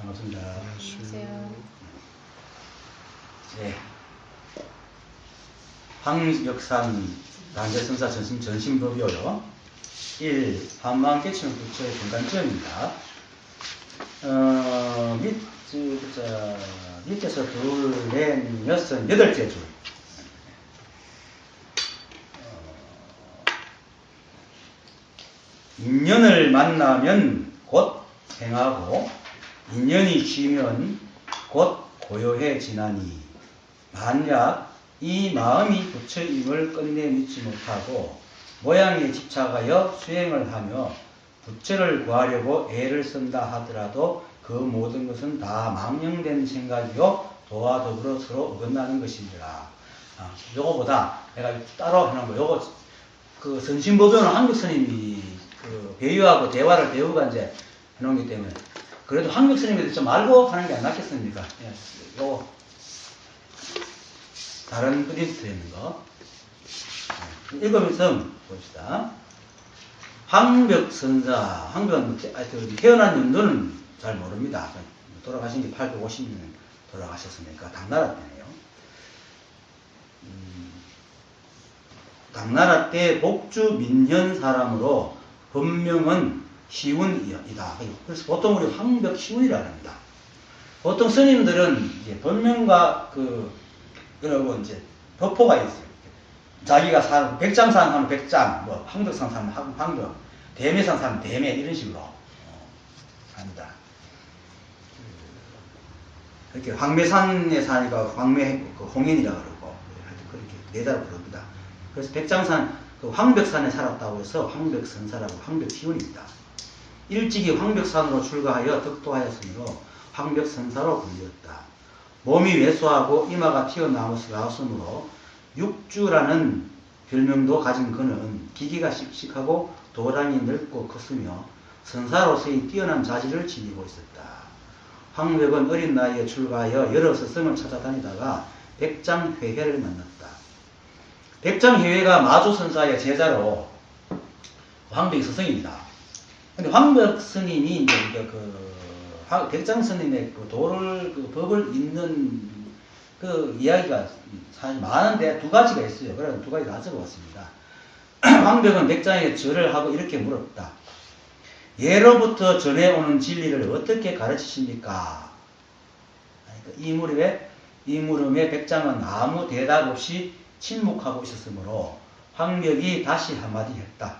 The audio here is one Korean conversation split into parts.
반갑습니다. 안녕하세요. 네. 황역산 단죄선사 전신법이요. 1. 한마음 깨치는 부처의 중간점입니다. 밑에서 둘, 넷, 여섯, 여덟째 줄. 인연을 만나면 곧 행하고 인연이 쉬면 곧 고요해지나니 만약 이 마음이 부처임을 끝내 믿지 못하고 모양에 집착하여 수행을 하며 부처를 구하려고 애를 쓴다 하더라도 그 모든 것은 다 망령된 생각이요 도와 더불어 서로 어긋나는 것이니라. 요거보다 내가 따로 하는 거 요거 그 선심보변은 한국 스님이 그 배우하고 대화를 배우가 이제 해놓기 때문에 그래도 한국 스님에 좀 알고 하는 게 안 낫겠습니까? 예, 요거 다른 프린트에 있는 거 읽으면서 봅시다. 황벽선사, 황벽은 태어난 연도는 잘 모릅니다. 돌아가신 게 850년 돌아가셨으니까 당나라 때네요. 당나라 때 복주 민현 사람으로 본명은 시운이다. 그래서 보통 우리 황벽시운이라고 합니다. 보통 스님들은 이제 본명과 그러고 이제 덕포가 있어요. 자기가 사는 백장산 하면 백장, 뭐 황벽산 사면 황벽, 대매산 사면 대매 이런 식으로 합니다. 이렇게 황매산에 사니까 황매 홍인이라고 그러고 그렇게 네다로 부릅니다. 그래서 백장산 황벽산에 살았다고 해서 황벽선사라고 황벽시운입니다. 일찍이 황벽산으로 출가하여 덕도하였으므로 황벽선사로 불렸다. 몸이 왜소하고 이마가 튀어나왔으므로 육주라는 별명도 가진 그는 기기가 씩씩하고 도량이 넓고 컸으며 선사로서의 뛰어난 자질을 지니고 있었다. 황벽은 어린 나이에 출가하여 여러 스승을 찾아다니다가 백장회회를 만났다. 백장회회가 마조선사의 제자로 황벽이 스승입니다. 근데 황벽 스님이 이제 백장 스님의 법을 잇는 그 이야기가 사실 많은데 두 가지가 있어요. 그래서 두 가지 다 적어봤습니다. 황벽은 백장에게 절을 하고 이렇게 물었다. 예로부터 전해오는 진리를 어떻게 가르치십니까? 이 물음에 백장은 아무 대답 없이 침묵하고 있었으므로 황벽이 다시 한마디 했다.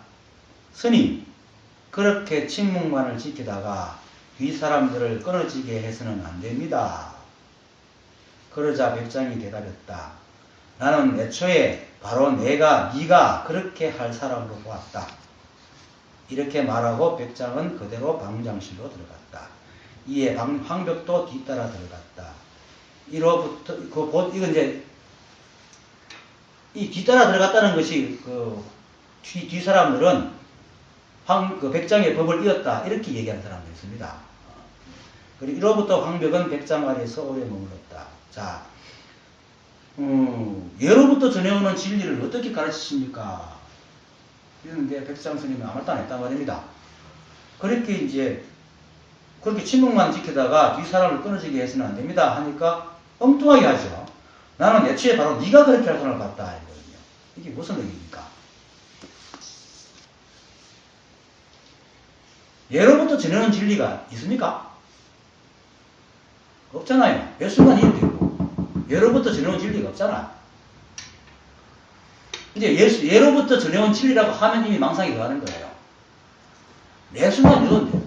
스님, 그렇게 침묵만을 지키다가 뒷사람들을 끊어지게 해서는 안 됩니다. 그러자 백장이 대답했다. 나는 애초에 바로 네가 그렇게 할 사람으로 보았다. 이렇게 말하고 백장은 그대로 방장실로 들어갔다. 이에 황벽도 뒤따라 들어갔다. 이로부터 이건 이제 이 뒤따라 들어갔다는 것이 뒤 사람들은 백장의 법을 이었다 이렇게 얘기하는 사람도 있습니다. 그리고 이로부터 황벽은 백장 아래에서 오래 머물렀다. 자, 예로부터 전해오는 진리를 어떻게 가르치십니까? 이러는데 백장 스님은 아무 말도 안 했단 말입니다. 그렇게 침묵만 지키다가 뒷 사람을 끊어지게 해서는 안 됩니다 하니까 엉뚱하게 하죠. 나는 애초에 바로 네가 그렇게 할 사람을 봤다 이거든요. 이게 무슨 의미입니까? 예로부터 전해오는 진리가 있습니까? 없잖아요. 몇 순간 이해되고 예로부터 전해온 진리가 없잖아. 이제 예로부터 전해온 진리라고 하면 이미 망상이 들어가는 거예요. 매 순간 이런데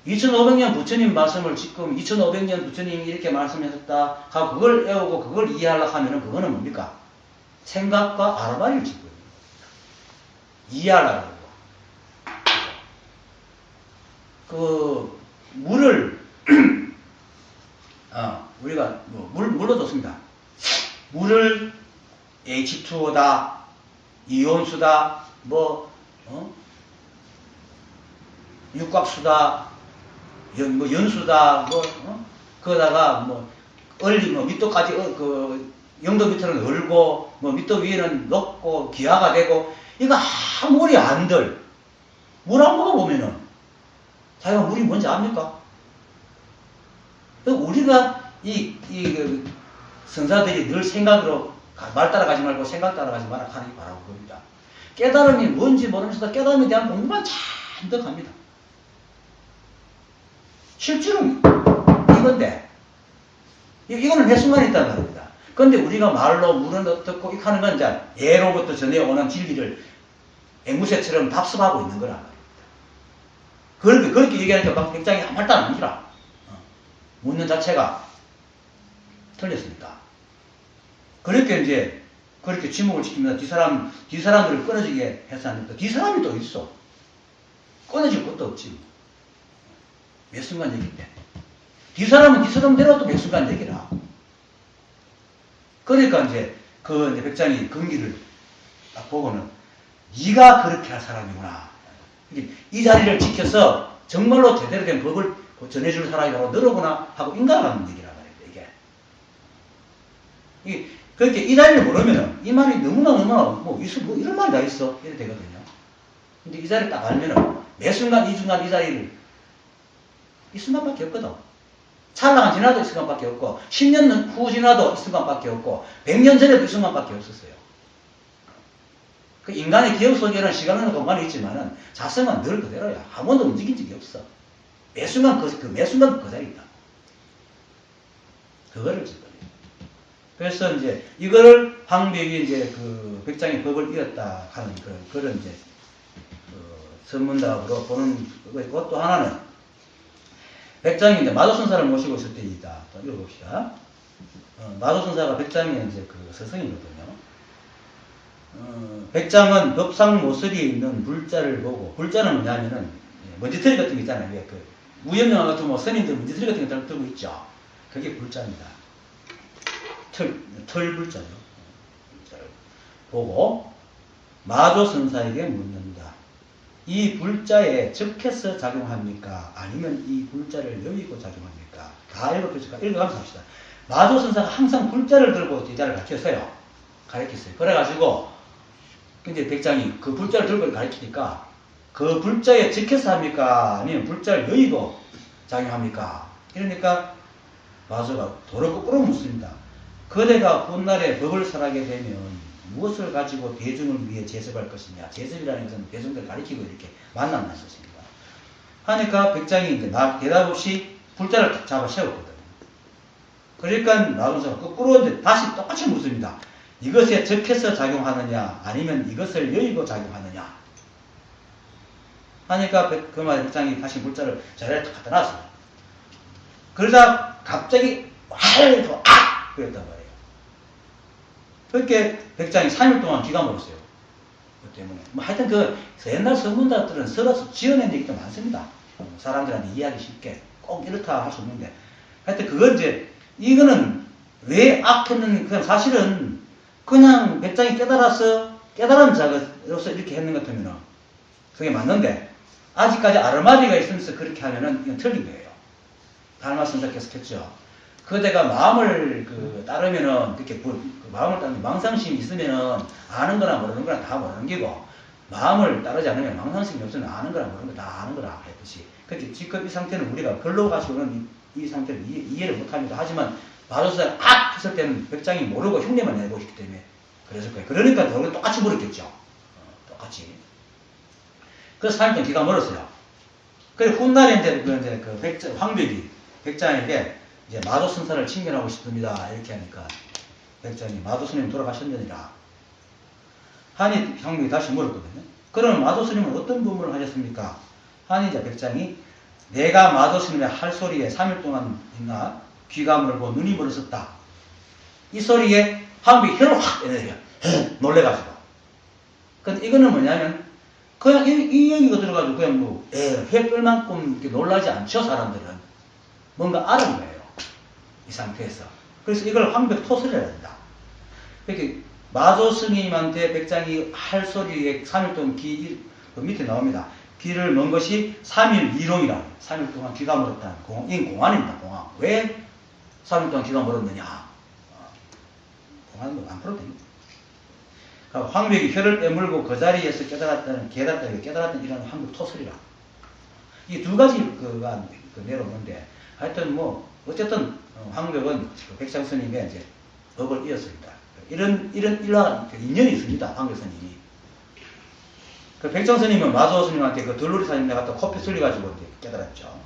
2500년 부처님 말씀을 지금 2500년 부처님이 이렇게 말씀하셨다 하고 그걸 애우고 그걸 이해하려고 하면은 그거는 뭡니까? 생각과 아르바리를 짓고 있는 거예요. 이해하려고. 물을 우리가 물로 좋습니다. 물을 H2O다, 이온수다, 육각수다, 연수다, 그러다가 밑도까지 영도 밑에는 얼고 밑도 위에는 높고 기하가 되고 이거 아무리 안들 물 안 먹어보면은 자기가 물이 뭔지 압니까? 우리가 그 선사들이 늘 생각으로 말 따라가지 말고 생각 따라가지 마라 하는 바라고 겁니다. 깨달음이 뭔지 모르면서도 깨달음에 대한 공부만 잔뜩 합니다. 실제로는 이건데 이거는 매 순간 있다는 말입니다. 그런데 우리가 말로 물은 어떻고 이렇게 하는 건 이제 예로부터 전해오는 진리를 앵무새처럼 답습하고 있는 거란 말입니다. 그렇게 얘기하니까 백장이 아무 말도 안 합니다. 묻는 자체가 틀렸으니까. 그렇게 이제 그렇게 지목을 시키면서 뒤사람들을 끊어지게 해서 하니까 뒤사람이 또 있어. 끊어질 것도 없지. 몇 순간 얘기인데. 뒤사람은 뒤사람대로 또 몇 순간 얘기라. 그러니까 이제 이제 백장이 근기를 딱 보고는 네가 그렇게 할 사람이구나. 이 자리를 지켜서 정말로 제대로 된 법을 전해줄 사람이라고 너로구나 하고 인간하는 얘기란 말이에요. 이게 그렇게 이 자리를 모르면은 이 말이 너무나 뭐 이런 말이 다 있어 이래 되거든요. 근데 이 자리를 딱 알면은 매 순간 이 자리를 이 순간밖에 없거든. 찰나가 지나도 이 순간밖에 없고 10년 후 지나도 이 순간밖에 없고 100년 전에도 이 순간밖에 없었어요. 그 인간의 기억 속에는 시간과 공간이 있지만은 자성은 늘 그대로야. 한 번도 움직인 적이 없어. 매 순간 매 순간 그 자리에 있다. 그거를 지금. 그래서 이제 이거를 황백이 이제 그 백장의 법을 잃었다 하는 그런 이제 선문답으로 보는 거고, 또 하나는 백장이 이제 마도선사를 모시고 있을 때이다. 또 읽어봅시다. 마도선사가 백장의 이제 그 스승이거든요. 백장은 법상 모서리에 있는 불자를 보고, 불자는 뭐냐면은 먼지털이 같은 거 있잖아요. 그 무염영화 같은 뭐 스님들 먼지털이 같은 거 들고 있죠. 그게 불자입니다. 털 불자죠. 불자를 보고 마도선사에게 묻는다. 이 불자에 적해서 작용합니까? 아니면 이 불자를 여의고 작용합니까? 다 읽어가면서 합시다. 마도선사가 항상 불자를 들고 제자를 가르쳤어요. 그래가지고 근데 백장이 그 불자를 들고 가르치니까 그 불자에 적해서 합니까? 아니면 불자를 여의고 작용합니까? 이러니까 마도가 도로 거꾸로 묻습니다. 그대가 훗날에 법을 설하게 되면 무엇을 가지고 대중을 위해 제습할 것이냐. 제습이라는 것은 대중들 가리키고 이렇게 만난다는 것입니다. 하니까 백장이 이제 대답 없이 불자를 잡아 세웠거든요. 그러니까 마도사가 거꾸로 이제 다시 똑같이 묻습니다. 이것에 적해서 작용하느냐, 아니면 이것을 여의고 작용하느냐. 하니까 그 말에 백장이 다시 불자를 자리에 탁 갖다 놨어요. 그러다 갑자기 활! 악! 그랬단 말이에요. 그렇게 백장이 3일 동안 기가 막혔어요. 그 때문에. 뭐 하여튼 옛날 선문답들은 서로 지어낸 얘기도 많습니다. 사람들한테 이해하기 쉽게. 꼭 이렇다 할 수 없는데. 하여튼 이거는 왜 악했는, 그냥 사실은 그냥 백장이 깨달은 자로서 이렇게 했는 것 같으면은 그게 맞는데, 아직까지 아르마리가 있으면서 그렇게 하면은 이건 틀린 거예요. 달마선사 계속했죠. 그대가 마음을 따르면은, 그렇게 마음을 따르면 망상심이 있으면은 아는 거나 모르는 거나 다 모르는 거고, 마음을 따르지 않으면 망상심이 없으면 아는 거나 모르는 거 다 아는 거라 했듯이. 그렇게 지금 이 상태는 우리가 글로 가지고는 이 상태를 이해를 못 합니다. 하지만 마도사가 악! 했을 때는 백장이 모르고 흉내만 내고 있기 때문에 그랬을 거예요. 그러니까 더는 똑같이 물었겠죠. 똑같이. 그래서 3일 동안 기가 멀었어요. 그리고 훗날에 이제 황백이 백장에게 이제 마도선사를 칭견하고 싶습니다. 이렇게 하니까 백장이 마도스님 돌아가셨느니라 하니 황백이 다시 물었거든요. 그러면 마도스님은 어떤 법문을 하셨습니까? 하니 이제 백장이 내가 마도스님의 할 소리에 3일 동안이나 귀가 멀고 눈이 멀었었다. 이 소리에 황백이 혀를 확 내내요. 놀래가지고. 근데 이거는 뭐냐면 그냥 이 얘기가 들어가지고 그냥 회 뺄만큼 놀라지 않죠. 사람들은 뭔가 알은 거예요. 이 상태에서. 그래서 이걸 황백 토설해야 된다. 이렇게 마도 스님한테 백장이 할 소리에 3일 동안 그 밑에 나옵니다. 귀를 먼 것이 3일 이롱이라고 해요. 3일 동안 귀가 멀었다는 이건 공안입니다. 공안. 왜 3일 동안 귀가 멀었느냐. 공안은 안 풀어도 됩니다. 황백이 혀를 빼물고 그 자리에서 깨달았다는 이라는 황백 토설이라. 이 두 가지 내려오는데 하여튼 어쨌든 황벽은 그 백장 스님의 이제 법을 이었습니다. 이러한 인연이 있습니다. 황벽 스님이. 그 백장 스님은 마조 스님한테 그 들놀이 사진 내가 또 커피 쏠려가지고 이제 깨달았죠.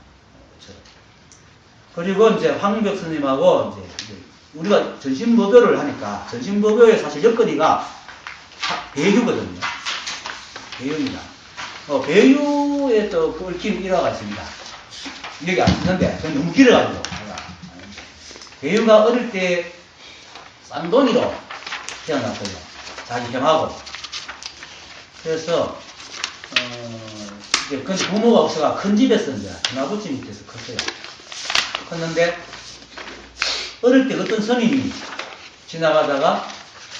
그리고 이제 황벽 스님하고 이제 우리가 전신법요를 하니까 전신법요의 사실 여건이가 배유거든요. 배유입니다. 배유에 또 그 얽힌 일화가 있습니다. 여기 안 쓰는데 그건 너무 길어가지고 배유가 어릴 때 쌍둥이로 태어났어요. 자기 형하고. 그래서 근데 부모가 없어가 큰 집에서 이제 큰아버지 밑에서 컸어요. 컸는데 어릴 때 어떤 스님이 지나가다가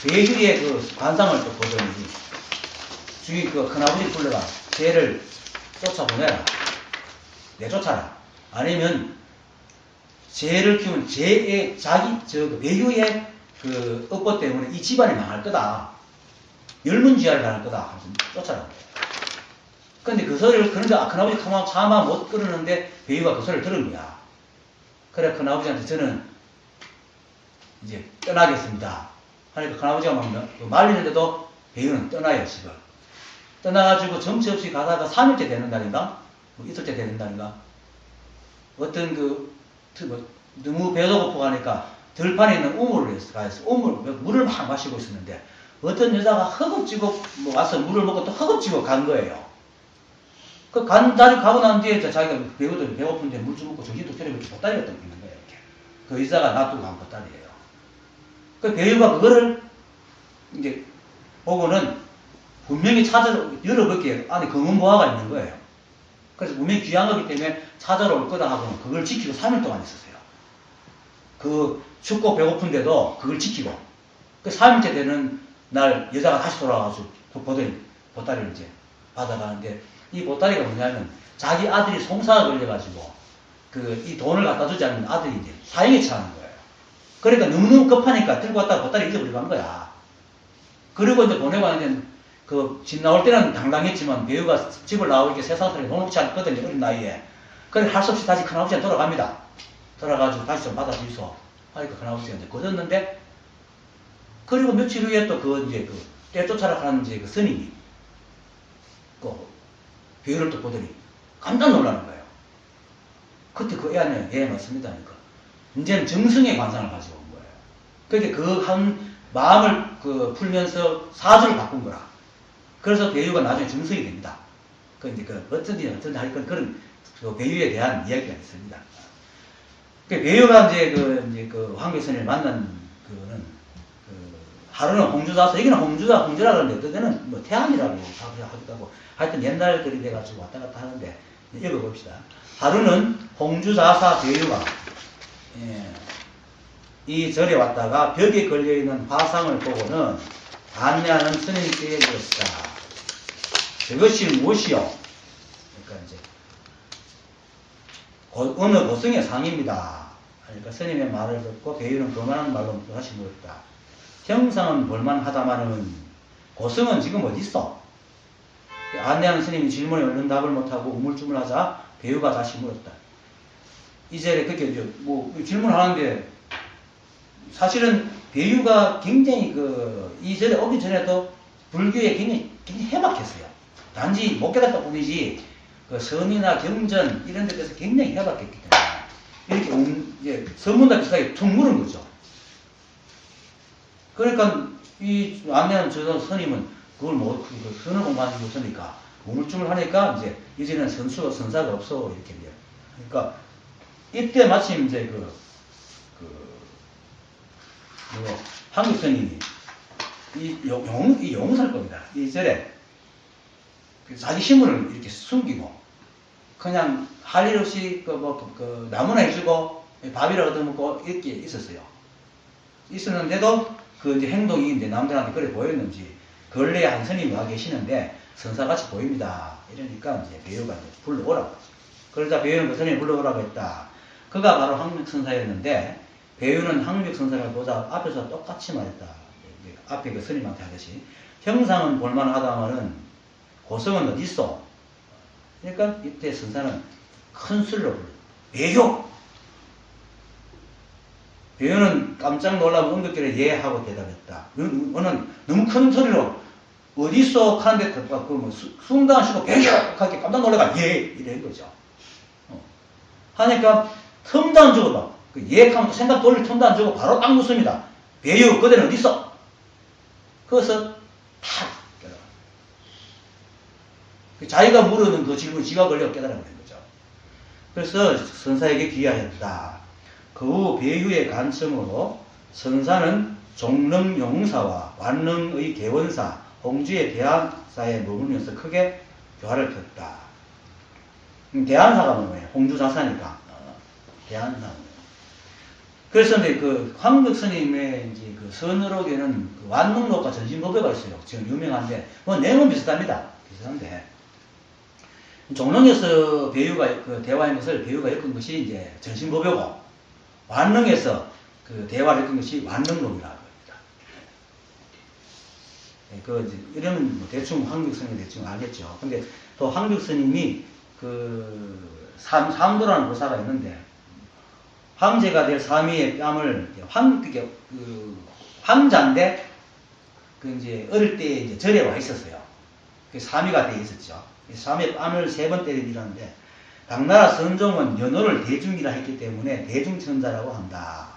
배유의 그 관상을 또 보더니 주위 그 큰아버지 불러가 쟤를 쫓아보내라. 내쫓아라. 아니면 쟤를 키운 쟤의 그 배유의 그 업보 때문에 이 집안이 망할 거다. 열문지하를 당할 거다. 쫓아라. 근데 그 소리를, 그런데 큰아버지 차마 못 끊었는데 배유가 그 소리를 들은 거야. 그래, 큰아버지한테 저는 이제 떠나겠습니다. 하니까 큰아버지가 막 말리는데도 배유는 떠나요, 집을. 떠나가지고 정처 없이 가다가 3일째 되는 날인가? 뭐 이틀째 되는 날인가? 어떤 너무 배가 고프고 하니까 들판에 있는 우물을 가서 물을 막 마시고 있었는데 어떤 여자가 허겁지겁 와서 물을 먹고 또 허겁지겁 간 거예요. 그 다리 가고 난 뒤에 자기가 배고픈데 물 좀 먹고 정신도 차리고 이렇게 보따리가 떠 있는 거예요. 이렇게. 그 여자가 놔두고 간 보따리예요. 그 배우가 그거를 이제 보고는 분명히 찾아러 여러 개 안에 검은보화가 있는 거예요. 그래서 분명히 귀한 거기 때문에 찾아러 올 거다 하고 그걸 지키고 3일 동안 있었어요. 그 춥고 배고픈데도 그걸 지키고 그 3일째 되는 날 여자가 다시 돌아와서 보따리를 이제 받아가는데 이 보따리가 뭐냐면 자기 아들이 송사가 걸려가지고 이 돈을 갖다 주지 않으면 아들이 이제 사형에 처하는 거예요. 그러니까 너무너무 급하니까 들고 왔다가 보따리 잊어버리고 간 거야. 그리고 이제 보내고 하는데 집 나올 때는 당당했지만 배우가 집을 나오니까 세상살이 녹록치 않거든요. 어린 나이에. 그래 할 수 없이 다시 큰아버지한테 돌아갑니다. 돌아가지고 다시 좀 받아주소. 하니까 큰아버지가 이제 거뒀는데 그리고 며칠 후에 또 떼쫓아라 하는 그 스님이 배우를 또 보더니 깜짝 놀라는 거예요. 그때 그 애한테 맞습니다. 그러니까 이제는 정성의 관상을 가지고 온 거예요. 그러니까 그 한 마음을 풀면서 사주를 바꾼 거라. 그래서 배유가 나중에 정성이 됩니다. 이제 어쩐지 하여튼 그런 배유에 대한 이야기가 있습니다. 배유가 이제 황벽 스님을 만난 그는 하루는 홍주사서 여기는 홍주라 그러는데 어떤 데는 뭐 태안이라고 하기도 하고 하여튼 옛날 글이 돼가지고 왔다 갔다 하는데 읽어봅시다. 하루는 홍주사사 배유가 이 절에 왔다가 벽에 걸려있는 화상을 보고는 안내하는 스님께 이르렀다. 저것이 무엇이요? 그러니까 이제 어느 고성의 상입니다. 그러니까 스님의 말을 듣고 배유는 그만한 말로 다시 물었다. 형상은 볼만하다마는 고성은 지금 어디 있어? 안내하는 스님이 질문에 얼른 답을 못하고 우물쭈물하자 배유가 다시 물었다. 이 절에 그렇게 이제 질문을 하는데 사실은 배유가 굉장히 이 절에 오기 전에도 불교에 굉장히 해박했어요. 단지 못 깨달았다 뿐이지 선이나 경전 이런 데서 굉장히 해박했기 때문에 이렇게 이제 선문답 비슷하게 툭 물은 거죠. 그러니까 이 안내하는 저 스님은 그걸 선을 공부하지 못하니까 우물쭈물 하니까 이제는 선사가 없어 이렇게 돼요. 그러니까 이때 마침 이제 한국 스님이 이 용살 겁니다. 이 절에 자기 신분을 이렇게 숨기고 그냥 할 일 없이 나무나 해주고 밥이라도 얻어먹고 이렇게 있었어요. 있었는데도 이제 행동이 이제 남들한테 그래 보였는지 근래에 한 스님이 와 계시는데 선사같이 보입니다. 이러니까 이제 배우가 이제 불러오라고. 그러자 배우는 그 스님을 불러오라고 했다. 그가 바로 황벽선사였는데 배우는 황벽선사를 보자 앞에서 똑같이 말했다. 앞에 그 스님한테 하듯이 형상은 볼만하다마는 고성은 어디 있어? 그러니까 이때 선사는 큰 술로 불러. 배효! 배우는 깜짝 놀라면 응급결에 예 하고 대답했다. 너는 너무 큰 소리로 어디서 하는데 뭐 숭당 쉬고 배우야 그렇게 깜짝 놀라가 예 이런 거죠. 하니까 틈도 안 주고 막 예 하면 생각 돌릴 틈도 안 주고 바로 딱 묻습니다. 배우 그대는 어디 있어? 그래서 탁 깨달아. 자기가 물으는 그 질문 지가 걸려 깨달아버린 거죠. 그래서 선사에게 귀하였다. 그 후 배유의 간청으로 선사는 종릉용사와 완릉의 개원사, 홍주의 대한사에 머물면서 크게 교화를 폈다. 대한사가 뭐예요? 홍주 자사니까. 대한사. 그래서 이제 그 황덕 스님의 이제 그 선으로에는 그 완릉록과 전신법회가 있어요. 지금 유명한데, 뭐 내용은 비슷합니다. 비슷한데. 종릉에서 배유가, 그 대화의 것을 배유가 엮은 것이 이제 전신법회고, 완릉에서 그 대화를 엮은 것이 완릉록이라고 합니다. 그, 이러면 뭐 대충 황덕 스님이 대충 알겠죠. 근데 또 황덕 스님이 그, 삼도라는 보사가 있는데, 황제가 될 사미의 뺨을 황자인데 그 이제 어릴 때 이제 절에 와 있었어요. 그 사미가 돼 있었죠. 사미의 뺨을 3번 때리라는데 당나라 선종은 연호를 대중이라 했기 때문에 대중천자라고 한다.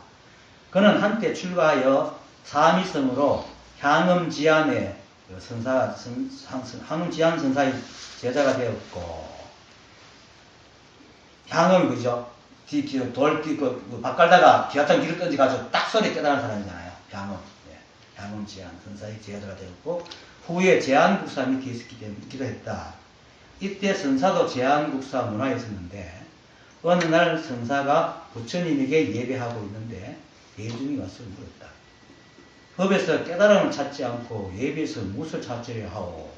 그는 한때 출가하여 사미성으로 향음지안의 향음지안 선사의 제자가 되었고 향음이 그죠? 밥 깔다가 기압장 뒤로 던져가지고 딱 소리 깨달은 사람이잖아요. 향음. 예. 향음 제한, 선사의 제자가 되었고, 후에 제한국사 밑에 있기도 했다. 이때 선사도 제한국사 문화에 있었는데, 어느 날 선사가 부처님에게 예배하고 있는데, 대중이 와서 물었다. 법에서 깨달음을 찾지 않고 예배에서 무엇을 찾으려 하오?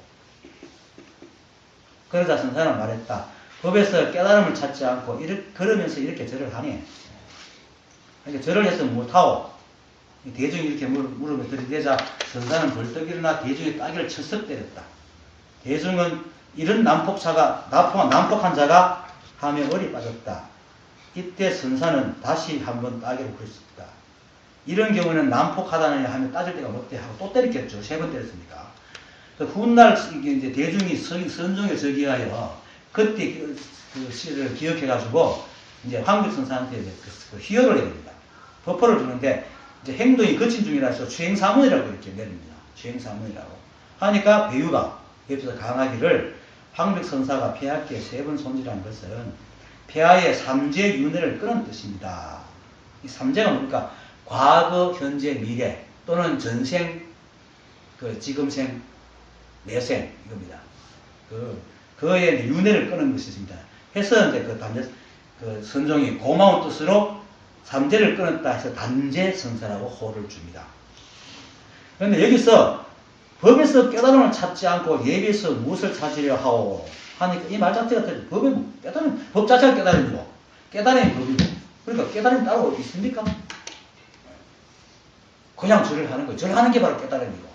그러자 선사는 말했다. 법에서 깨달음을 찾지 않고 걸으면서 이렇게 절을 하니 그러니까 절을 해서 못하오. 대중이 이렇게 물으면 들이대자 선사는 벌떡 일어나 대중의 따귀를 철썩 때렸다. 대중은 이런 난폭한 자가 하며 얼이 빠졌다. 이때 선사는 다시 한번 따귀를 굴렸다. 이런 경우는 난폭하다느냐 하며 따질 때가 없대 하고 또 때렸겠죠. 3번 때렸으니까. 훗날 이제 대중이 선종에 저기하여 그때 그 시를 기억해가지고, 이제 황백선사한테 그 희열을 해야 됩니다. 버퍼를 주는데, 이제 행동이 거친 중이라서 추행사문이라고 이렇게 내립니다. 추행사문이라고. 하니까 배유가 옆에서 강하기를 황백선사가 폐하께 3번 손질한 것은 폐하의 삼재 윤회를 끊은 뜻입니다. 이 삼재가 뭡니까? 과거, 현재, 미래, 또는 전생, 그 지금생, 내생, 이겁니다. 그의 윤회를 끊은 것이었습니다. 해서 이제 그 선종이 고마운 뜻으로 삼재를 끊었다 해서 단재선사라고 호를 줍니다. 그런데 여기서 법에서 깨달음을 찾지 않고 예비에서 무엇을 찾으려 하오 하니까 이 말 자체가 법에 깨달음, 법 자체가 깨달음이고 깨달음이 법이고 그러니까 깨달음이 따로 있습니까? 그냥 절을 하는 거예요. 절하는 게 바로 깨달음이고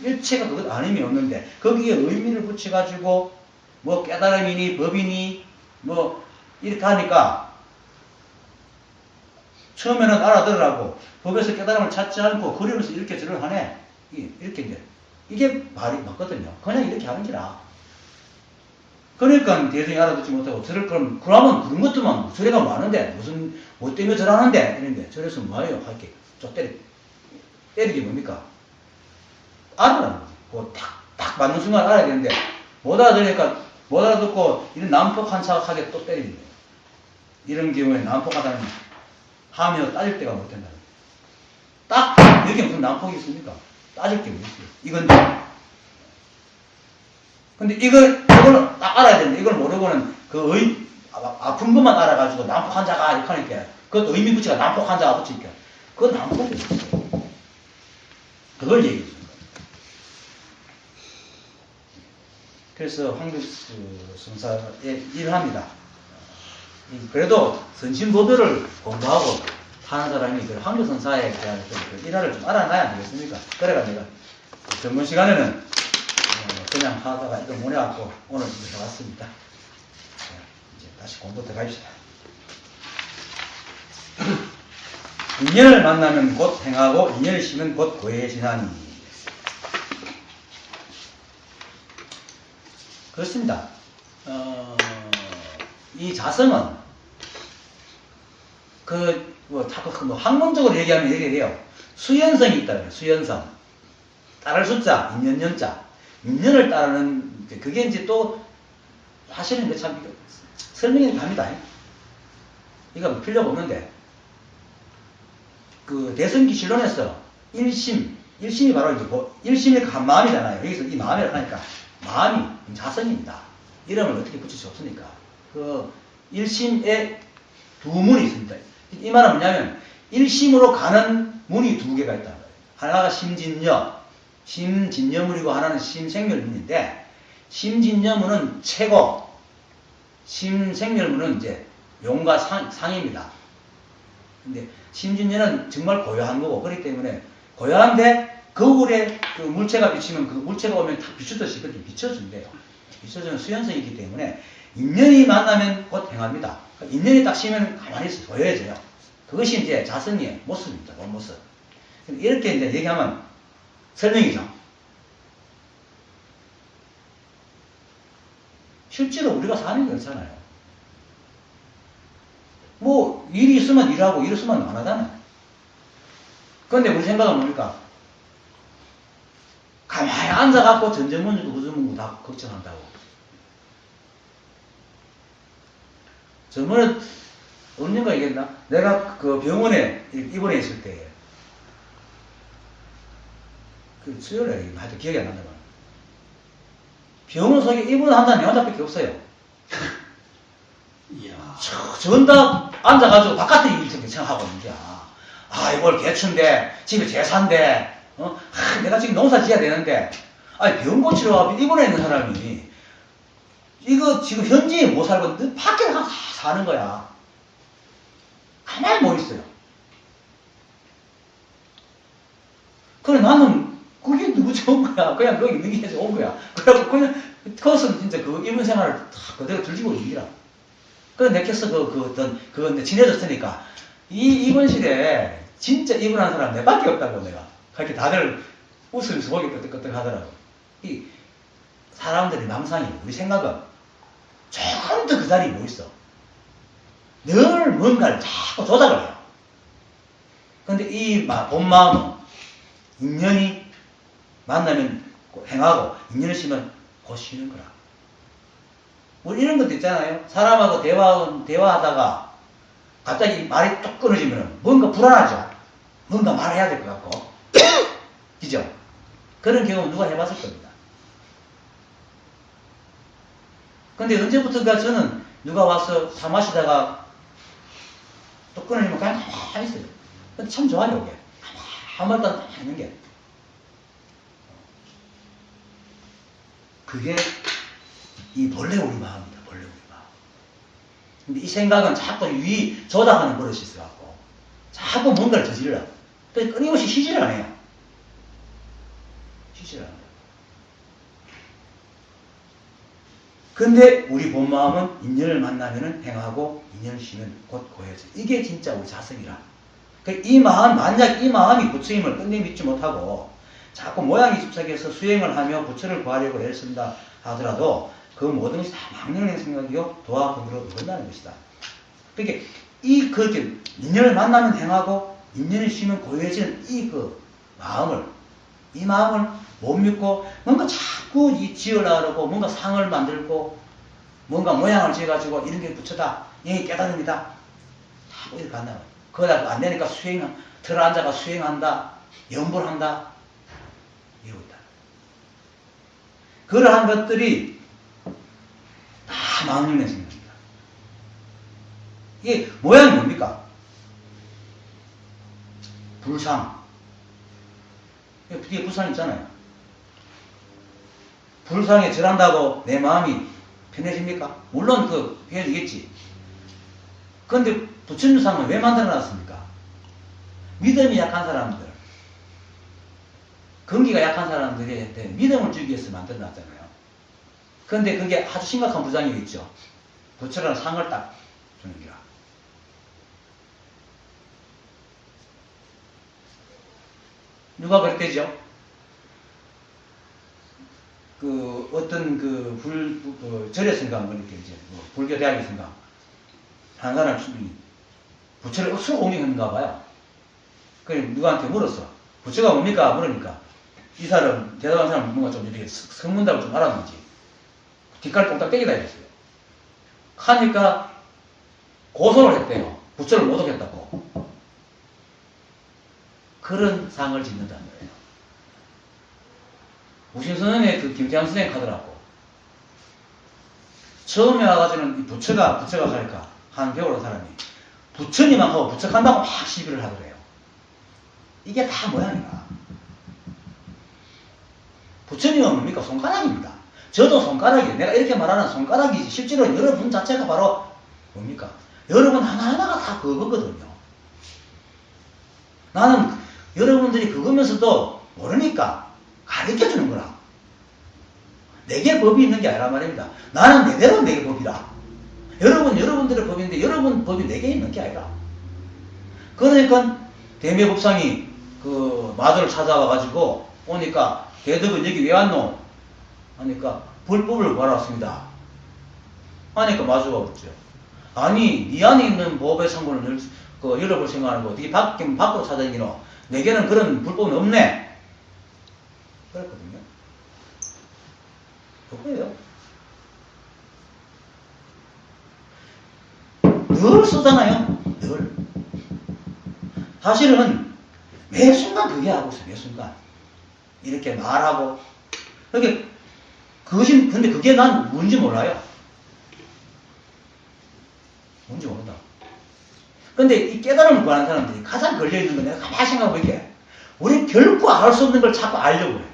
일체가 그것 아님이 없는데 거기에 의미를 붙여가지고 뭐 깨달음이니 법이니 뭐 이렇게 하니까 처음에는 알아들으라고 법에서 깨달음을 찾지 않고 그리면서 이렇게 절을 하네. 이렇게 이제 이게 말이 맞거든요. 그냥 이렇게 하는 게라. 그러니까 대중이 알아듣지 못하고 절을 그러면 그런 것도만 절에가 많은데 무슨 뭐 때문에 절하는데 이런데 절에서 뭐예요? 할게 저 때리기 뭡니까? 알아라는 거지. 그거 딱 맞는 순간 알아야 되는데 못 알아들으니까 못 알아듣고 이런 난폭한 사악하게 또 때리는 거예요. 이런 경우에 난폭하다는 하며 따질 때가 못 된다는 거예요. 딱 이렇게 무슨 난폭이 있습니까? 따질 게 뭐 있어요. 이건데. 근데 이걸 딱 알아야 되는데 이걸 모르고는 그 아픈 것만 알아가지고 난폭한 자가 이렇게 하니까 그것도 의미 붙이가 난폭한 자가 붙이니까 그건 난폭이 있어요. 그걸 얘기해 주는 거예요. 그래서 황득선사에 일을 합니다. 그래도 선심보도를 공부하고 하는 사람이 그 황득선사에 대한 그 일화를 좀 알아놔야 되겠습니까? 그래가 내가 전문 시간에는 그냥 하다가 이거 못 해갖고 오늘 이렇게 왔습니다. 이제 다시 공부 들어가시다. 인연을 만나면 곧 행하고 인연을 심으면 곧 고해지나니. 그렇습니다. 이 자성은 자꾸 학문적으로 얘기하면 이렇게 돼요. 수연성이 있다 그래요. 수연성. 따를 숫자, 인연연자. 인연을 따르는 그게 이제 또 사실은 참 설명이 갑니다. 이거 필요가 없는데 그 대성기 실론에서 일심이 바로 이제 일심이 한 마음이잖아요. 여기서 이 마음이라고 하니까 마음이 자성입니다. 이름을 어떻게 붙일 수 없으니까 그 일심에 두 문이 있습니다. 이 말은 뭐냐면 일심으로 가는 문이 두 개가 있다는 거예요. 하나가 심진여문이고 하나는 심생멸문인데 심진여문은 최고, 심생멸문은 이제 용과 상입니다. 근데 심진여는 정말 고요한 거고 그렇기 때문에 고요한데 거울에 그 물체가 비치면 그 물체가 오면 탁 비추듯이 그렇게 비춰준대요. 비춰주는 수연성이기 때문에 인연이 만나면 곧 행합니다. 인연이 딱 심으면 가만히 있어 고요해져요. 그것이 이제 자성의 모습입니다. 본 모습. 이렇게 이제 얘기하면 설명이죠. 실제로 우리가 사는 게 그렇잖아요. 뭐 일이 있으면 일하고 일 없으면 안 하잖아요. 그런데 우리 생각은 뭡니까? 가만히 앉아갖고 전전문고 우주문고 다 걱정한다고. 저번에 언젠가 얘기했나? 내가 그 병원에 입원해 있을 때 그 수요일에 하여튼 기억이 안 난다. 병원 속에 입원한 사람이 혼자밖에 없어요. 이야. 전다 앉아가지고 바깥에 일 생각하고 있는 거야. 아, 이걸 개춘데, 집에 제사인데, 내가 지금 농사 지어야 되는데, 아니, 병 고치러 와서 입원해 있는 사람이, 이거 지금 현지에 못 살고, 밖에 가서 다 사는 거야. 가만히 못 있어요. 그래, 나는, 그게 누구 좋은 거야. 그냥 거기 있는 게 좋은 거야. 그래갖고, 그냥, 그것은 진짜 그 입원 생활을 다 그대로 즐기고 있느라. 그래, 내켰어, 그거, 친해졌으니까. 이 입원실에 진짜 입원한 사람 내밖에 없다고 내가. 그렇게 다들 웃으면서 보기 끄떡끄떡 하더라고. 이 사람들이 망상이, 우리 생각은 조금 더 그 자리에 뭐 있어. 늘 뭔가를 자꾸 조작을 해요. 근데 이 본 마음은 인연이 만나면 행하고 인연을 심으면 곧 쉬는 거라. 우리 이런 것도 있잖아요. 사람하고 대화하다가 갑자기 말이 뚝 끊어지면 뭔가 불안하죠. 뭔가 말해야 될 것 같고. 그죠? 그런 경험 누가 해봤을 겁니다. 근데 언제부턴가 저는 누가 와서 차 마시다가 뚝 끊어지면 그냥 가만히 있어요. 근데 참 좋아요, 이게. 아무 말도 안 하는 게. 그게 이 본래 우리 마음입니다. 본래 우리 마음. 근데 이 생각은 자꾸 조작하는 버릇이 있어갖고 자꾸 뭔가를 저질러. 또 끊임없이 쉬지를 안 해요. 쉬지를 안 해요. 근데 우리 본 마음은 인연을 만나면은 행하고 인연을 쉬면 곧 고해져. 이게 진짜 우리 자성이라. 만약 이 마음이 부처님을 끝내 믿지 못하고 자꾸 모양이 집착해서 수행을 하며 부처를 구하려고 애를 쓴다 하더라도 그 모든 것이 다 망령의 생각이요 도와 법으로 이룬다는 것이다. 그러니까 그렇게 인연을 만나면 행하고 인연을 쉬면 고요해지는 이 마음을 못 믿고 뭔가 자꾸 지으려고 뭔가 상을 만들고 뭔가 모양을 지어가지고 이런 게 부처다, 이게 깨달음이다 자꾸 이렇게 한다. 그러다 안 되니까 들어앉아가 수행한다, 연불 한다 이러고 있다. 그러한 것들이 다 망령의 생각입니다. 이게 모양이 뭡니까? 불상. 뒤에 불상 있잖아요. 불상에 절한다고 내 마음이 편해집니까? 물론 편해지겠지. 그런데 부처님상은 왜 만들어놨습니까? 믿음이 약한 사람들, 근기가 약한 사람들한테 믿음을 주기 위해서 만들어놨잖아요. 그런데 그게 아주 심각한 부작용이 있죠. 부처라는 상을 딱 주는 거야. 누가 그랬대죠? 어떤 절에선가 뭐 이렇게 이제 불교 대학에선가 한 사람 부처를 억수로 공경했는가 봐요. 그래 누구한테 물었어. 부처가 뭡니까? 물으니까 이 사람 대답한 사람 뭔가 좀 이렇게 성문답을 좀 알았는지 뒷갈 똥딱 떼기다 이랬어요. 하니까 고소를 했대요. 부처를 모독했다고. 그런 상을 짓는다는 거예요. 무신선언의 김태환 선생님 하더라고. 처음에 와가지고는 부처가 할까 한 배우는 사람이 부처님만 하고 부처한다고 막 시비를 하더래요. 이게 다 모양이다. 부처님은 뭡니까? 손가락입니다. 저도 손가락이에요. 내가 이렇게 말하는 손가락이지 실제로 여러분 자체가 바로 뭡니까? 여러분 하나하나가 다 그거거든요. 나는 여러분들이 그거면서도 모르니까 가르쳐주는 거라. 내게 법이 있는 게 아니라 말입니다. 나는 내대로 내게 법이다. 여러분들의 법인데 여러분 법이 내게 있는 게 아니라. 그러니까 대매법상이 마도를 찾아와가지고 오니까 대덕은 여기 왜 왔노? 하니까 불법을 구하러 왔습니다. 하니까 마주가 그랬죠. 아니 네 안에 있는 법의 상고는 열어볼 생각하고 어떻게 밖으로 찾아다니노? 내게는 그런 불법은 없네. 그랬거든요. 그거예요. 늘 쓰잖아요. 늘. 사실은 매 순간 그게 하고 있어요. 매 순간. 이렇게 말하고. 근데 그게 난 뭔지 몰라요. 뭔지 모른다. 근데 이 깨달음을 구하는 사람들이 가장 걸려있는 건 내가 가만히 생각해볼게. 우리 결코 알 수 없는 걸 자꾸 알려고 해.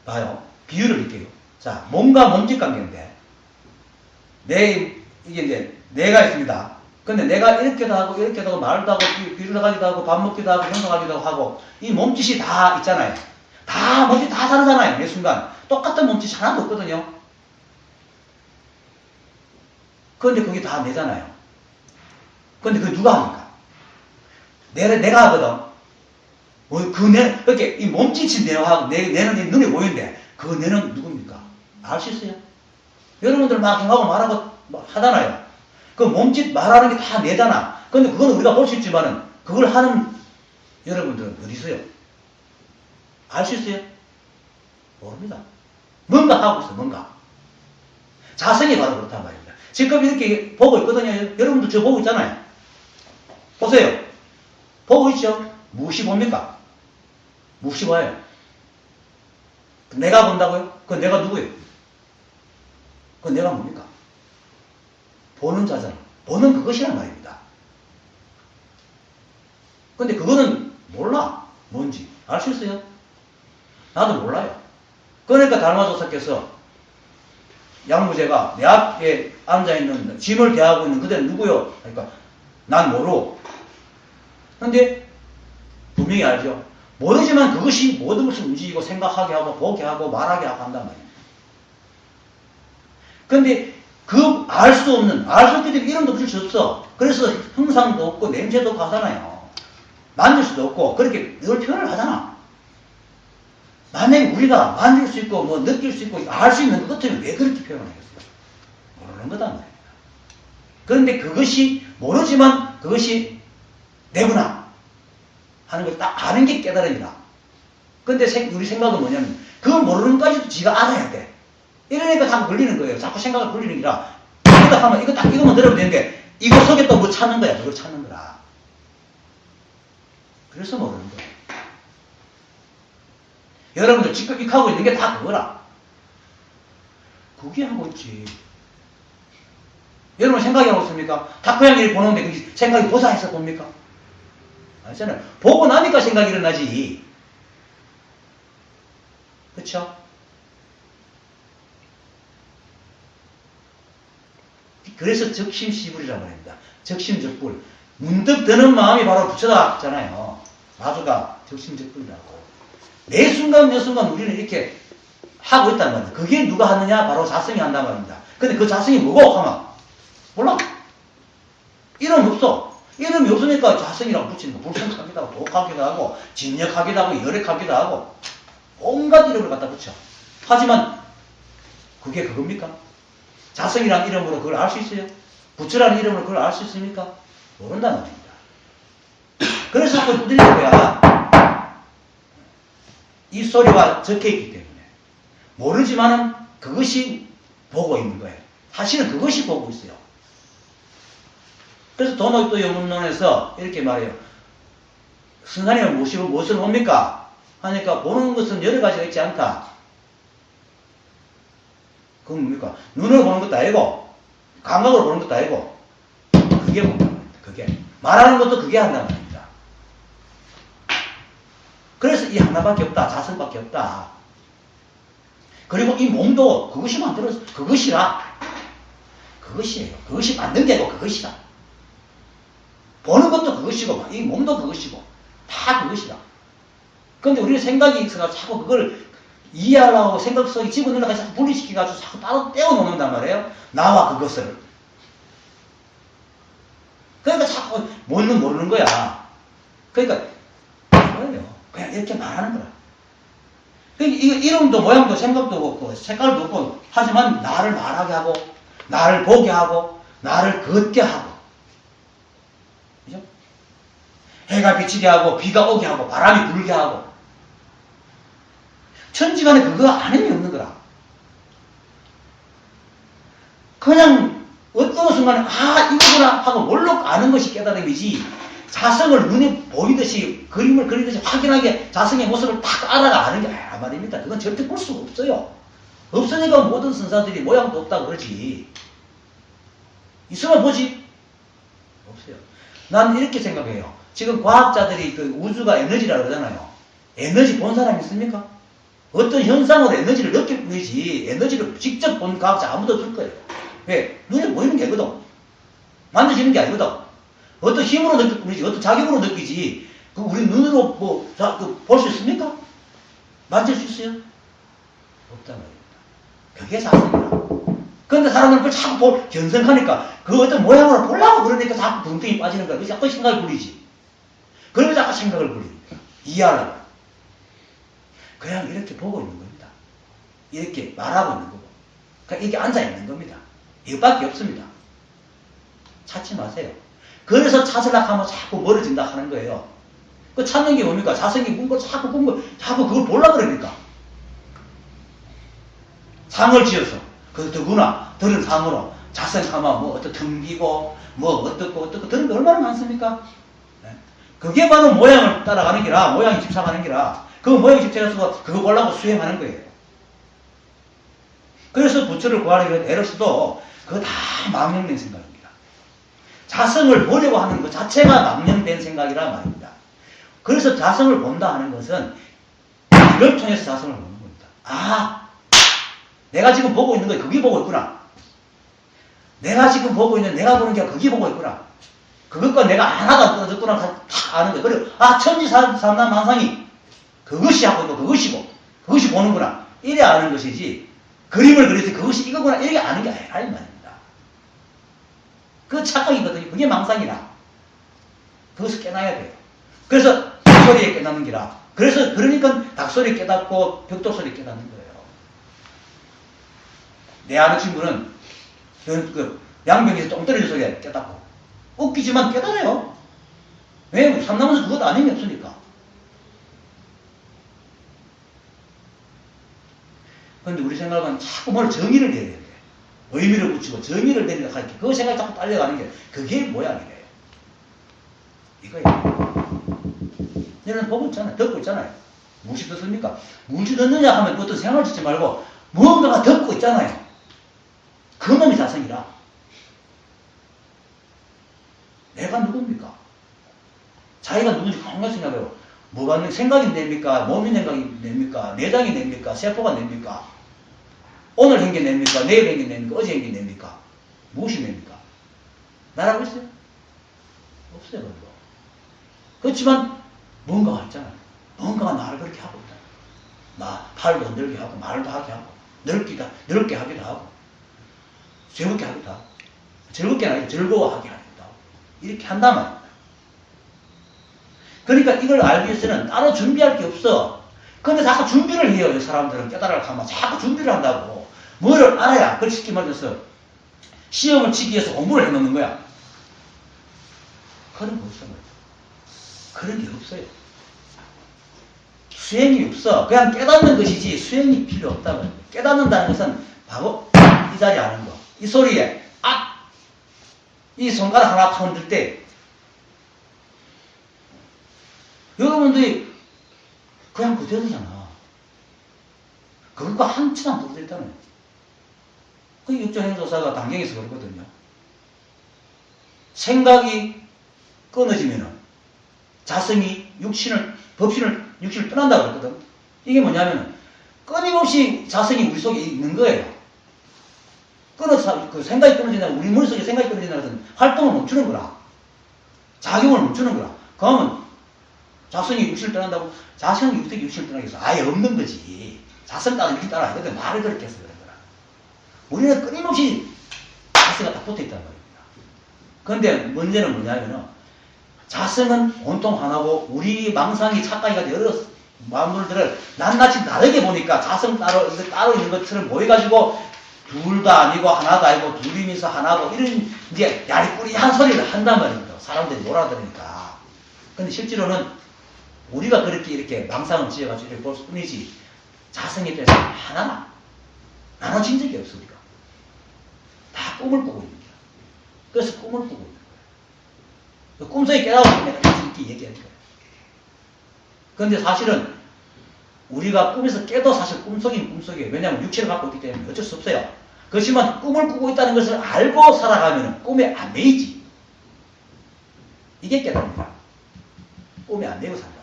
봐요. 비유를 드릴게요. 자, 몸과 몸짓 관계인데, 이게 이제, 내가 있습니다. 근데 내가 이렇게도 하고, 이렇게도 하고, 말도 하고, 비유를 하기도 하고, 밥 먹기도 하고, 행동하기도 하고, 이 몸짓이 다 있잖아요. 몸짓 다 다르잖아요. 매 순간. 똑같은 몸짓이 하나도 없거든요. 그런데 그게 다 내잖아요. 그런데 그게 누가 합니까? 내가 하거든. 이렇게 이 몸짓이 내하고 내는 눈에 보이는데 그 내는 누굽니까? 알 수 있어요? 여러분들 막 행하고 말하고 하잖아요. 그 몸짓 말하는 게 다 내잖아. 근데 그건 우리가 볼 수 있지만은 그걸 하는 여러분들은 어디 있어요? 알 수 있어요? 모릅니다. 뭔가 하고 있어요. 뭔가. 자성이 바로 그렇단 말입니다. 지금 이렇게 보고 있거든요. 여러분들 저 보고 있잖아요. 보세요. 보고 있죠? 무엇이 봅니까? 무엇이 봐요? 내가 본다고요? 그건 내가 누구예요? 그건 내가 뭡니까? 보는 자잖아. 보는 그것이란 말입니다. 근데 그거는 몰라. 뭔지. 알 수 있어요? 나도 몰라요. 그러니까 달마조사께서 양무제가 내 앞에 앉아있는 짐을 대하고 있는 그대는 누구요? 그러니까 난 모르고. 근데 분명히 알죠. 모르지만 그것이 모든 것을 움직이고 생각하게 하고 보게 하고 말하게 하고 한단 말이에요. 근데 알 수 없기 때문에 이름도 붙일 수 없어. 그래서 형상도 없고 냄새도 없고 하잖아요. 만질 수도 없고 그렇게 늘 표현을 하잖아. 만약에 우리가 만질 수 있고 뭐 느낄 수 있고 알 수 있는 것 같으면 왜 그렇게 표현하겠어요? 모르는 거단 말이에요. 그런데 그것이 모르지만 그것이 내구나 하는 걸 딱 아는 게 깨달음이다. 근데 우리 생각은 뭐냐면 그거 모르는 것까지도 지가 알아야 돼. 이러니까 자꾸 걸리는 거예요. 자꾸 생각을 걸리는 게 아니라 이거 하면 이것만 들으면 되는데 이거 속에 또 뭐 찾는 거야. 그걸 찾는 거라. 그래서 모르는 거예요. 여러분들 지금 익하고 있는 게 다 그거라. 그게 하고 있지. 여러분 생각이 하고 있습니까? 닭고양이를 보는데 그 생각이 보사해서 봅니까? 아니잖아요. 보고 나니까 생각이 일어나지. 그쵸? 그래서 적심시불이라고 합니다. 적심적불. 문득 드는 마음이 바로 부처다잖아요. 마주가 적심적불이라고. 매 순간 우리는 이렇게 하고 있단 말이에요. 그게 누가 하느냐? 바로 자성이 한단 말입니다. 근데 그 자성이 뭐고? 하면 몰라. 이름 없어. 이름이 없으니까 자성이라고 붙이는 거. 불성하기도 하고, 독하기도 하고, 진역하기도 하고, 열액하기도 하고, 온갖 이름을 갖다 붙여. 하지만, 그게 그겁니까? 자성이라는 이름으로 그걸 알 수 있어요? 부처라는 이름으로 그걸 알 수 있습니까? 모른다는 말입니다. 그래서 자꾸 두드리는 거야. 이 소리가 적혀 있기 때문에. 모르지만은 그것이 보고 있는 거예요. 사실은 그것이 보고 있어요. 그래서 도노또 영문론에서 이렇게 말해요. 승산이는 무엇을 봅니까? 하니까 보는 것은 여러 가지가 있지 않다. 그건 뭡니까? 눈으로 보는 것도 아니고, 감각으로 보는 것도 아니고, 그게 본다는 겁니다. 그게. 말하는 것도 그게 한다는 겁니다. 그래서 이 하나밖에 없다. 자성밖에 없다. 그리고 이 몸도 그것이 만들어서, 그것이라. 그것이에요. 그것이 만든 게 아니고 그것이다. 보는 것도 그것이고, 이 몸도 그것이고, 다 그것이다. 그런데 우리는 생각이 있어서 자꾸 그걸 이해하려고 생각 속에 집어넣으려고 자꾸 분리시켜가지고 자꾸 따로 떼어놓는단 말이에요. 나와 그것을. 그러니까 자꾸 모르는 거야. 그러니까, 그거예요. 그냥 이렇게 말하는 거야. 그러니까 이름도 모양도 생각도 없고, 색깔도 없고, 하지만 나를 말하게 하고, 나를 보게 하고, 나를 걷게 하고. 그죠? 해가 비치게 하고, 비가 오게 하고, 바람이 불게 하고. 천지간에 그거 아는 게 없는 거라. 그냥 어떤 순간에 이거구나 하고 몰록 아는 것이 깨달음이지, 자성을 눈에 보이듯이 그림을 그리듯이 확연하게 자성의 모습을 딱 알아가 아는 게 아니란 말입니다. 그건 절대 볼 수가 없어요. 없으니까 모든 선사들이 모양도 없다고 그러지. 있으면 보지. 없어요. 난 이렇게 생각해요. 지금 과학자들이 그 우주가 에너지라고 그러잖아요. 에너지 본 사람 있습니까? 어떤 현상으로 에너지를 느낄 뿐이지 에너지를 직접 본 과학자 아무도 없을 거예요. 왜? 눈에 보이는 게 아니거든. 만져지는 게 아니거든. 어떤 힘으로 느낄 뿐이지 어떤 자격으로 느끼지 그 우리 눈으로 볼 수 있습니까? 만질 수 있어요? 없단 말입니다. 그게 사실이라. 그런데 사람들은 그걸 자꾸 견성하니까 그 어떤 모양으로 보려고 그러니까 자꾸 붕덩이 빠지는 거야. 그래서 자꾸 생각을 부리지. 그러면 자꾸 생각을 부리니까. 이해하려고. 그냥 이렇게 보고 있는 겁니다. 이렇게 말하고 있는 거고. 그러니까 이렇게 앉아 있는 겁니다. 이것밖에 없습니다. 찾지 마세요. 그래서 찾으려고 하면 자꾸 멀어진다 하는 거예요. 그 찾는 게 뭡니까? 자성이 뭔가 자꾸 그걸 보려고 그러니까. 상을 지어서, 그 더구나, 들은 상으로, 자성하면 뭐 어떤 덤비고, 뭐 어떻고, 들은 게 얼마나 많습니까? 네? 그게 바로 모양을 따라가는 기라, 모양이 집착하는 기라, 그 모양이 집착해서 그거 보려고 수행하는 거예요. 그래서 부처를 구하는 에러스도 그거 다 망령된 생각입니다. 자성을 보려고 하는 것 자체가 망령된 생각이라 말입니다. 그래서 자성을 본다 하는 것은 이걸 통해서 자성을 보는 겁니다. 내가 지금 보고 있는 거 그게 보고 있구나. 내가 지금 보고 있는 내가 보는 게 그게 보고 있구나. 그것과 내가 하나가 떨어졌구나 다 아는 거예요. 그리고 천지삼라만상이 그것이 하고 있고 그것이 보는구나. 이래 아는 것이지 그림을 그려서 그것이 이거구나 이렇게 아는 게 아니라 이 말입니다. 그 착각이거든요. 그게 망상이라. 그것을 깨놔야 돼요. 그래서 닭소리에 깨닫는 기라. 그러니까 닭소리 깨닫고 벽돌소리 깨닫는 거예요. 내 아는 친구는 그 양변에서 똥 떨어진 소리에 깨닫고 웃기지만 깨달아요. 왜? 삼나무에서 그것도 아닌 게 없으니까. 그런데 우리 생각은 자꾸 뭘 정의를 내야 돼. 의미를 붙이고 정의를 내리려고 하니까 그 생각이 자꾸 딸려가는 게 그게 모양이래요. 이거예요. 얘는 보고 있잖아요. 듣고 있잖아요. 무엇이 듣습니까? 무엇이 듣느냐 하면 어떤 생각을 짓지 말고 무언가가 듣고 있잖아요. 그 놈이 자성이라. 내가 누굽니까? 자기가 누군지 항상 생각해요. 뭐가 생각이 냅니까? 몸이 생각이 냅니까? 내장이 냅니까? 세포가 냅니까? 오늘 한 게 냅니까? 내일 한 게 냅니까? 어제 한 게 냅니까? 무엇이 냅니까? 나라고 있어요? 없어요. 그거. 그렇지만 뭔가가 있잖아요. 뭔가가 나를 그렇게 하고 있다. 팔도 흔들게 하고 말도 하게 하고 넓게 하기도 하고 즐겁게 하기도 하고 즐겁게 아니라 즐거워하게 하기도 하고 이렇게 한다면 그러니까 이걸 알기 위해서는 따로 준비할 게 없어. 근데 자꾸 준비를 해요. 이 사람들은 깨달으려고 하면 자꾸 준비를 한다고. 뭐를 알아야, 그걸 쉽게 말해서 시험을 치기 위해서 공부를 해놓는 거야. 그런 거 없어. 그런 게 없어요. 수행이 없어. 그냥 깨닫는 것이지 수행이 필요 없다고. 깨닫는다는 것은 바로 이 자리에 아는 거. 이 소리에 이 손가락 하나 흔들 때 여러분들이 그냥 그대로잖아. 그것과 한치 안 떨어져 있다는 거예요. 그 육조행조사가 당경에서 그러거든요. 생각이 끊어지면은 자성이 육신을 떠난다고 그랬거든. 이게 뭐냐면은 끊임없이 자성이 우리 속에 있는 거예요. 그 생각이 끊어진다면 우리 머릿속에 생각이 끊어진다는 것은 활동을 멈추는 거라. 작용을 멈추는 거라. 그러면 자성이 육신을 떠난다고 자성이 어떻게 육신을 떠나겠어? 아예 없는 거지. 자성 따라 육신 따라 이거든 말을 그렇게 해서 그런 거라. 우리는 끊임없이 자성이 딱 붙어 있다는 말입니다. 그런데 문제는 뭐냐면은 자성은 온통 하나고 우리 망상이 착각이 여러 마음들을 낱낱이 다르게 보니까 자성 따로 있는 것처럼 보여가지고 둘도 아니고 하나도 아니고 둘이면서 하나고 이런 이제 야리꾸리한 소리를 한단 말입니다. 사람들이 놀아들으니까. 근데 실제로는 우리가 그렇게 이렇게 망상을 지어가지고 이렇게 볼 뿐이지 자성에 대해서 하나나 나눠진 적이 없어 우리가. 다 꿈을 꾸고 있습니다. 그래서 꿈을 꾸고 있는 거예요. 꿈속에 깨달으면 내가 이렇게 얘기하는 거예요. 그런데 사실은 우리가 꿈에서 깨도 사실 꿈속이면 꿈속이에요. 왜냐하면 육체를 갖고 있기 때문에 어쩔 수 없어요. 그렇지만 꿈을 꾸고 있다는 것을 알고 살아가면 꿈에 안 매이지. 이게 깨달음이다. 꿈에 안 매이고 산다.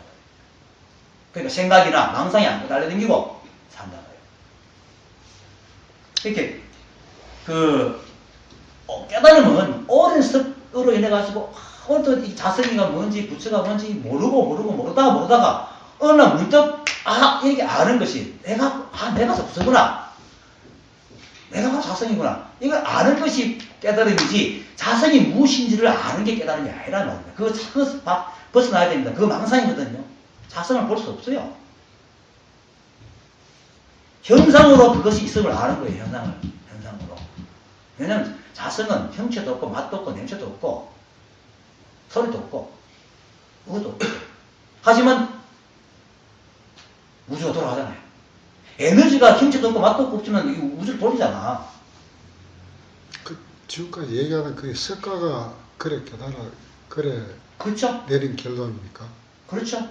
그러니까 생각이나 망상이 안 달려다니고 산다. 이렇게 깨달음은 오랜 습으로 인해가지고 어떤 이 자성이가 뭔지 부처가 뭔지 모르다가 어느 날 문득 이렇게 아는 것이 내가 부처구나. 내가 바로 자성이구나. 이걸 아는 것이 깨달음이지 자성이 무엇인지를 아는 게 깨달음이 아니란 말입니다. 그거 벗어나야 됩니다. 그거 망상이거든요. 자성을 볼 수 없어요. 현상으로 그것이 있음을 아는 거예요. 현상으로. 왜냐하면 자성은 형체도 없고 맛도 없고 냄새도 없고 소리도 없고 그것도 없고 하지만 우주가 돌아가잖아요. 에너지가 형체도 없고 맛도 없고 없지만 우주를 돌리잖아. 지금까지 얘기하는 그 석가가 그래 깨달아 그래 그렇죠? 내린 결론입니까? 그렇죠.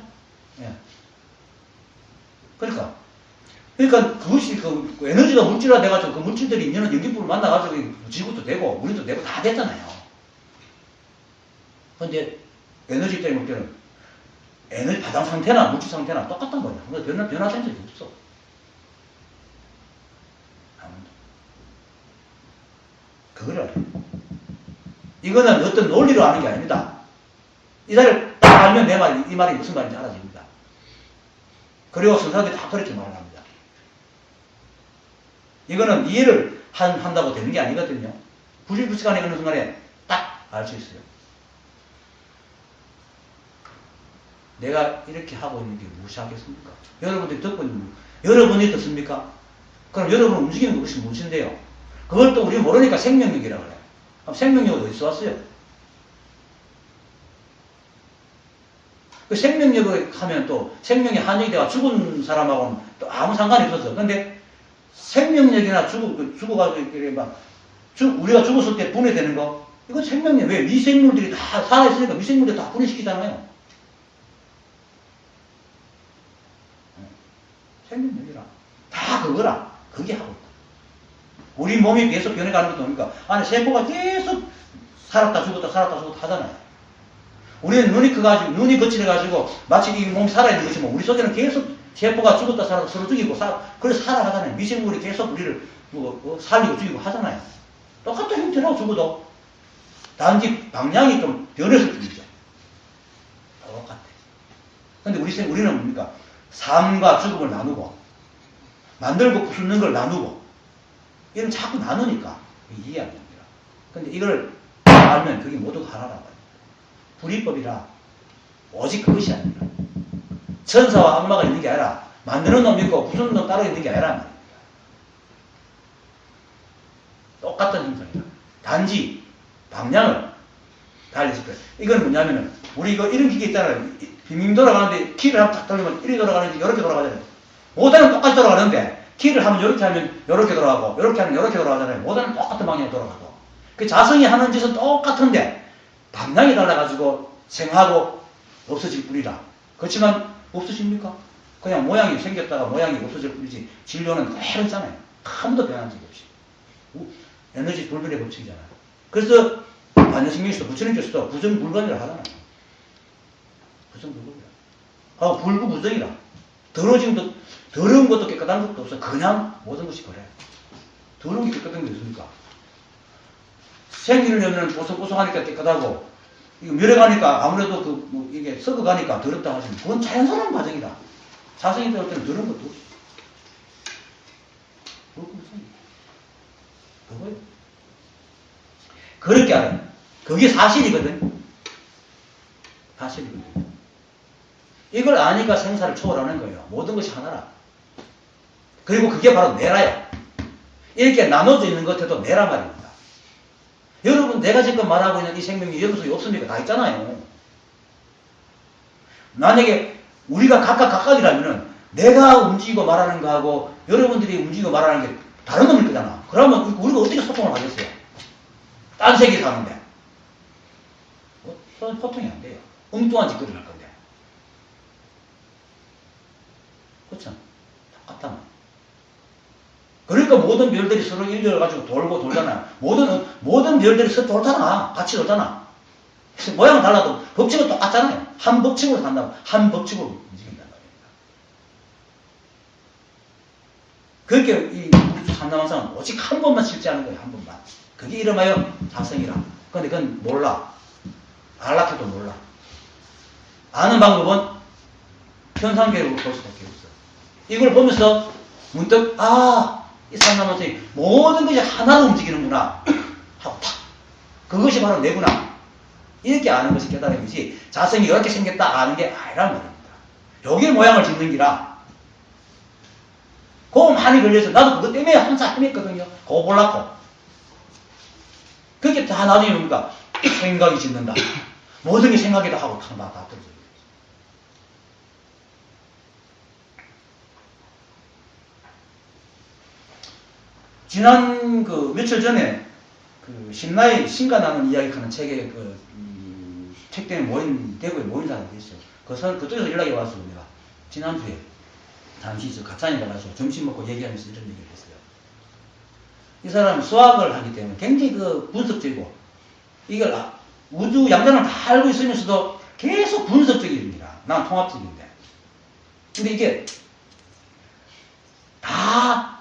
예. 그러니까 그것이 그 에너지가 물질화 돼가지고 그 물질들이 있는 연기불을 만나가지고 지구도 되고 우리도 되고 다 됐잖아요. 근데 에너지 때문에 에너지 바닥 상태나 물질 상태나 똑같단 말이야. 근데 변화된 적이 없어. 그거를 알아요. 이거는 어떤 논리로 아는 게 아닙니다. 이 자리를 딱 알면 이 말이 무슨 말인지 알아집니다. 그리고 선사들이 다 그렇게 말을 합니다. 이거는 이해를 한다고 되는 게 아니거든요. 부실부실간에 어느 순간에 딱 알 수 있어요. 내가 이렇게 하고 있는 게 무엇이겠습니까? 여러분이 듣습니까? 그럼 여러분 움직이는 것이 무엇인데요? 그걸 또 우리 모르니까 생명력이라고 그래요. 그럼 생명력은 어디서 왔어요? 그 생명력을 하면 또 생명이 한정이 되어 죽은 사람하고는 또 아무 상관이 없었어. 근데 생명력이나 죽어가지고 우리가 죽었을 때 분해되는 거 이거 생명력. 왜? 미생물들이 다 살아있으니까 미생물들이 다 분해시키잖아요. 생명력이라. 다 그거라. 그게 하고 있다. 우리 몸이 계속 변해가는 것도 보니까 안에 세포가 계속 살았다 죽었다 하잖아요. 우리는 눈이 거칠어가지고 마치 이 몸이 살아있는 것이면 우리 속에는 계속 세포가 죽었다 살았다 서로 죽이고 그래서 살아가잖아요. 미생물이 계속 우리를 살리고 죽이고 하잖아요. 똑같은 형태라고 죽어도 단지 방향이 좀 변해서 죽이죠. 똑같아. 근데 우리는 뭡니까? 삶과 죽음을 나누고 만들고 부수는 걸 나누고 이런 자꾸 나누니까 이해 안 됩니다. 근데 이걸 알면 그게 모두 하나라고. 불이법이라 오직 그것이 아닙니다. 천사와 악마가 있는 게 아니라 만드는 놈 있고 부수는 놈 따로 있는 게 아니라 똑같은 형상이다. 단지 방향을 달리실 거예요. 이건 뭐냐면은 우리 이거 이런 기계 있잖아요. 빙빙 돌아가는데 키를 한번 딱 돌리면 이렇게 돌아가는지 이렇게 돌아가잖아요. 모델은 똑같이 돌아가는데 키를 하면 이렇게 하면 이렇게 돌아가고 이렇게 하면 이렇게 돌아가잖아요. 모델은 똑같은 방향에 돌아가고 그 자성이 하는 짓은 똑같은데 방향이 달라가지고 생하고 없어질 뿐이다. 그렇지만 없어집니까? 그냥 모양이 생겼다가 모양이 없어질 뿐이지 진료는 그대로 있잖아요. 아무도 변한 적이 없이. 에너지 불변의 법칙이잖아요. 그래서 반야신경에서도 부처님께서도 부정불변이라 하잖아요. 부정불변이라. 하고 불구부정이라. 더러운 것도 깨끗한 것도 없어. 그냥 모든 것이 그래. 더러운 게 깨끗한 게 있습니까? 생기를 내면 보송보송하니까 깨끗하고 이거 멸해가니까 아무래도 이게 썩어가니까 더럽다 하시면 그건 자연스러운 과정이다. 자성이 되올 때는 더러운 것도 없어. 그거예요. 그렇게 알아요. 그게 사실이거든. 사실이거든. 이걸 아니까 생사를 초월하는 거예요. 모든 것이 하나라. 그리고 그게 바로 내라요. 이렇게 나눠져 있는 것에도 내라 말입니다. 여러분, 내가 지금 말하고 있는 이 생명이 여기서 없습니까? 다 있잖아요. 만약에 우리가 각각이라면은 내가 움직이고 말하는 거하고 여러분들이 움직이고 말하는 게 다른 놈일 거잖아. 그러면 우리가 어떻게 소통을 하겠어요? 딴 세계에 사는데. 소통이 안 돼요. 엉뚱한 짓거리를 할 건데. 그렇잖아. 똑같단 말이야. 그러니까 모든 별들이 서로 일려가지고 돌고 돌잖아. 모든 별들이 서로 돌잖아. 같이 돌잖아. 그래서 모양은 달라도 법칙은 똑같잖아요. 한 법칙으로 산다고. 한 법칙으로 움직인단 말입니다. 그렇게 이 우주 삼라만상은 오직 한 번만 실제하는 거예요. 한 번만. 그게 이름하여 자성이라. 근데 그건 몰라. 알라해도 몰라. 아는 방법은 현상계로 볼 수밖에 없어. 이걸 보면서 문득 이 삼라만상이 모든 것이 하나로 움직이는구나 하고 탁. 그것이 바로 내구나. 이렇게 아는 것이 깨달은 것이 자성이 이렇게 생겼다 아는 게 아니란 말입니다. 여기에 모양을 짓는 기라. 그거 많이 걸려서 나도 그것 때문에 항상 헤맸거든요. 그거 몰랐고. 그게 다 나중에 뭡니까? 생각이 짓는다. 모든 게 생각이다 하고 다 떨어져요. 지난 며칠 전에 신라의 신가 나눈 이야기 하는 책에 책 때문에 대구에 모인 사람이 있어요. 그쪽에서 연락이 와서 내가 지난주에 잠시 가짜니 가가지고 점심 먹고 얘기하면서 이런 얘기를 했어요. 이 사람은 수학을 하기 때문에 굉장히 분석적이고 이걸 우주 양자를 다 알고 있으면서도 계속 분석적입니다. 난 통합적인데. 근데 이게 다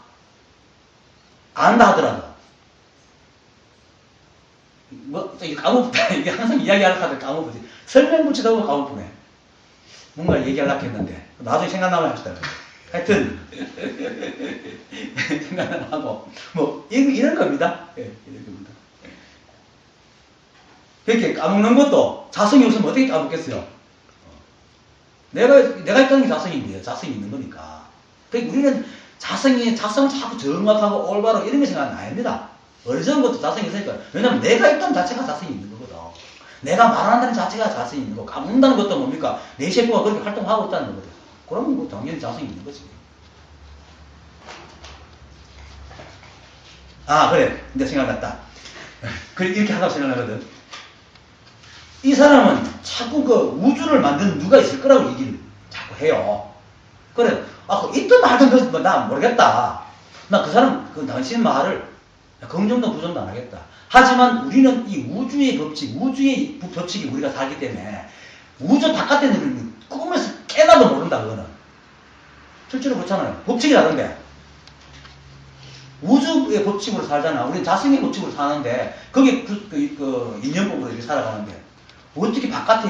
안다 하더라도 이게 항상 이야기하려고 하다 까먹지. 설명 붙이다 보면 까먹네. 뭔가 얘기하려고 했는데 나중에 생각나면 하시더라고요. 하여튼 생각나고 이런 겁니다. 예, 이런 겁니다. 그렇게 까먹는 것도 자성이 없으면 어떻게 까먹겠어요? 내가 있다는 게 자성인데요. 자성이 있는 거니까. 그러니까 우리는 자성을 자꾸 정확하고 올바로 이런 게 생각 안 합니다. 어리석은 것도 자성이 있으니까. 왜냐면 내가 있다는 자체가 자성이 있는 거거든. 내가 말한다는 자체가 자성이 있는 거고, 까먹는다는 것도 뭡니까? 내 세포가 그렇게 활동하고 있다는 거거든. 그러면 당연히 자성이 있는 거지. 그래. 근데 생각났다. 이렇게 하다가 생각나거든. 이 사람은 자꾸 우주를 만드는 누가 있을 거라고 얘기를 자꾸 해요. 그래. 있든 말든 나 모르겠다. 나 그 사람, 당신 말을 긍정도 부정도 안 하겠다. 하지만 우리는 이 우주의 법칙이 우리가 살기 때문에 우주 바깥에 있는 꿈에서 깨나도 모른다, 그거는. 실제로 그렇잖아요. 법칙이 다른데. 우주의 법칙으로 살잖아. 우리는 자성의 법칙으로 사는데, 거기 인연법으로 이렇게 살아가는데, 어떻게 바깥에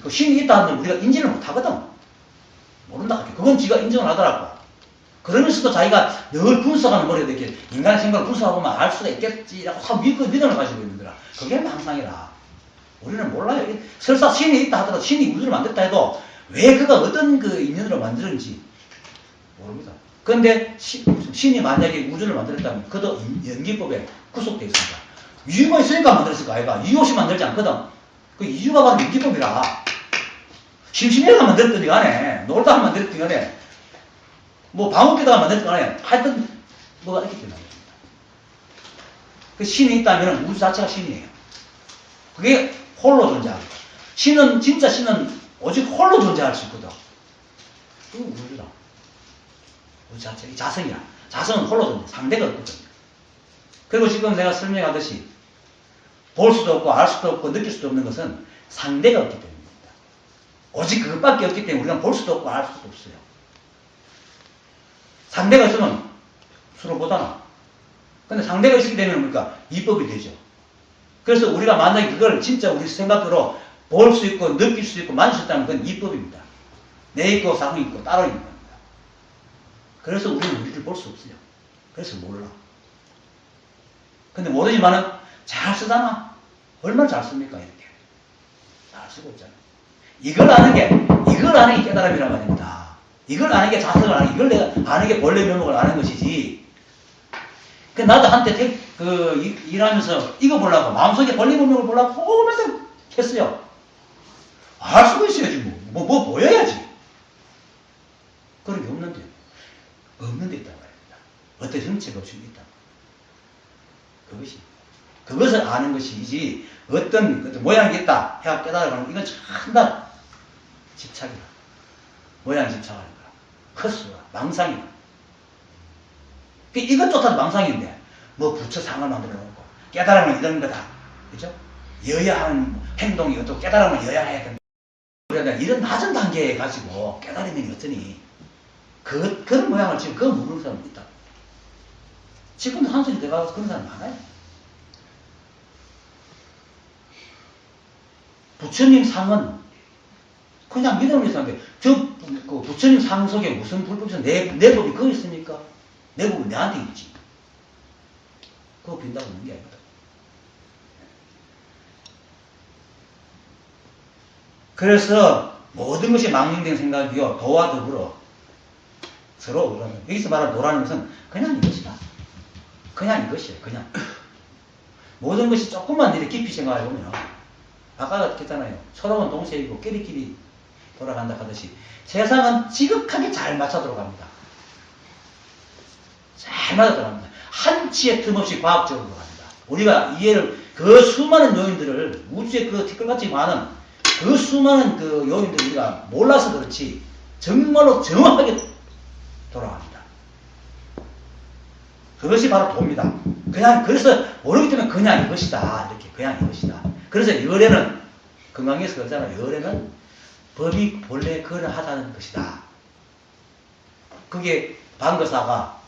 신이 있다 하는데 우리가 인지를 못 하거든. 모른다. 그건 지가 인정을 하더라고. 그러면서도 자기가 늘 분석하는 머리에 이렇게 인간의 생각을 분석하고 보면 알 수가 있겠지라고 믿음을 가지고 있는 거라. 그게 망상이라. 우리는 몰라요. 설사 신이 있다 하더라도 신이 우주를 만들었다 해도 왜 그가 어떤 그 인연으로 만들었는지 모릅니다. 그런데 신이 만약에 우주를 만들었다면 그도 연기법에 구속되어 있습니다. 이유가 있으니까 만들었을 거 아이가. 이유 없이 만들지 않거든. 그 이유가 바로 연기법이라. 심심해가 만들었더니 간에, 놀다가 만들었더니 간에, 뭐 방울 끼다가 만들었더니 간에, 하여튼 뭐가 있기 때문에. 그 신이 있다면 우주 자체가 신이에요. 그게 홀로 존재하는 거예요. 신은, 진짜 신은 오직 홀로 존재할 수 있거든. 그게 우주다. 우주 자체, 이 자성이야. 자성은 홀로 존재, 상대가 없거든. 그리고 지금 내가 설명하듯이 볼 수도 없고 알 수도 없고 느낄 수도 없는 것은 상대가 없기 때문입니다. 오직 그것밖에 없기 때문에 우리가 볼 수도 없고 알 수도 없어요. 상대가 있으면 서로 보잖아. 근데 상대가 있기 때문에 뭡니까? 이법이 되죠. 그래서 우리가 만약에 그걸 진짜 우리 생각대로 볼 수 있고 느낄 수 있고 만질 수 있다면 그건 이법입니다. 내 있고 상 있고 따로 있는 겁니다. 그래서 우리는 우리를 볼 수 없어요. 그래서 몰라. 근데 모르지만은 잘 쓰잖아. 얼마나 잘 씁니까? 이렇게. 잘 쓰고 있잖아. 이걸 아는 게 깨달음이란 말입니다. 이걸 아는 게 자성을 아는 게, 이걸 내가 아는 게 본래 면목을 아는 것이지. 그 나도 한때 일하면서 이거 보려고, 마음속에 본래 면목을 보려고 오면서 했어요. 알 수가 있어야지, 뭐 보여야지. 그런 게 없는데 있단 말입니다. 어떤 형체가 없이 있다. 그것을 아는 것이지, 어떤 모양이 있다 해야 깨달아가는 거, 이건 참나 집착이다. 모양에 집착하는 거야. 헛수야. 망상이다. 이것조차도 망상인데, 뭐 부처상을 만들어 놓고, 깨달으면 이런 거다. 그죠? 여야 하는 행동이 어떻고, 깨달으면 여야 해야 된다. 우리가 이런 낮은 단계에 가지고 깨달으면 어쩌니, 그런 모양을 지금 그거 모르는 사람이 있다. 지금도 한손이 들어가서 그런 사람 많아요. 부처님 상은 그냥 믿음을 있었는데, 그 부처님 상 속에 무슨 불법에서 내 법이 그거 있습니까? 내 법은 내한테 있지. 그거 빈다고 있는 게 아니거든. 그래서 모든 것이 망령된 생각이요, 도와 더불어 서로 의존하는. 여기서 말하는 도라는 것은 그냥 이것이다. 그냥 이것이에요. 그냥. 모든 것이 조금만 이렇게 깊이 생각해보면, 아까 했잖아요. 서로는 동시이고 끼리끼리 돌아간다 하듯이 세상은 지극하게 잘 맞춰 들어갑니다. 잘 맞아 들어갑니다. 한치의 틈 없이 과학적으로 들어갑니다. 우리가 이해를, 그 수많은 요인들을, 우주에 그 티끌같이 많은 그 수많은 그 요인들을 우리가 몰라서 그렇지 정말로 정확하게 돌아갑니다. 그것이 바로 도입니다. 그냥, 그래서 모르기 때문에 그냥 이것이다. 이렇게 그냥 이것이다. 그래서 열애는, 금강에서 그러잖아요. 열애는 법이 본래 그러하다는 것이다. 그게 방거사가,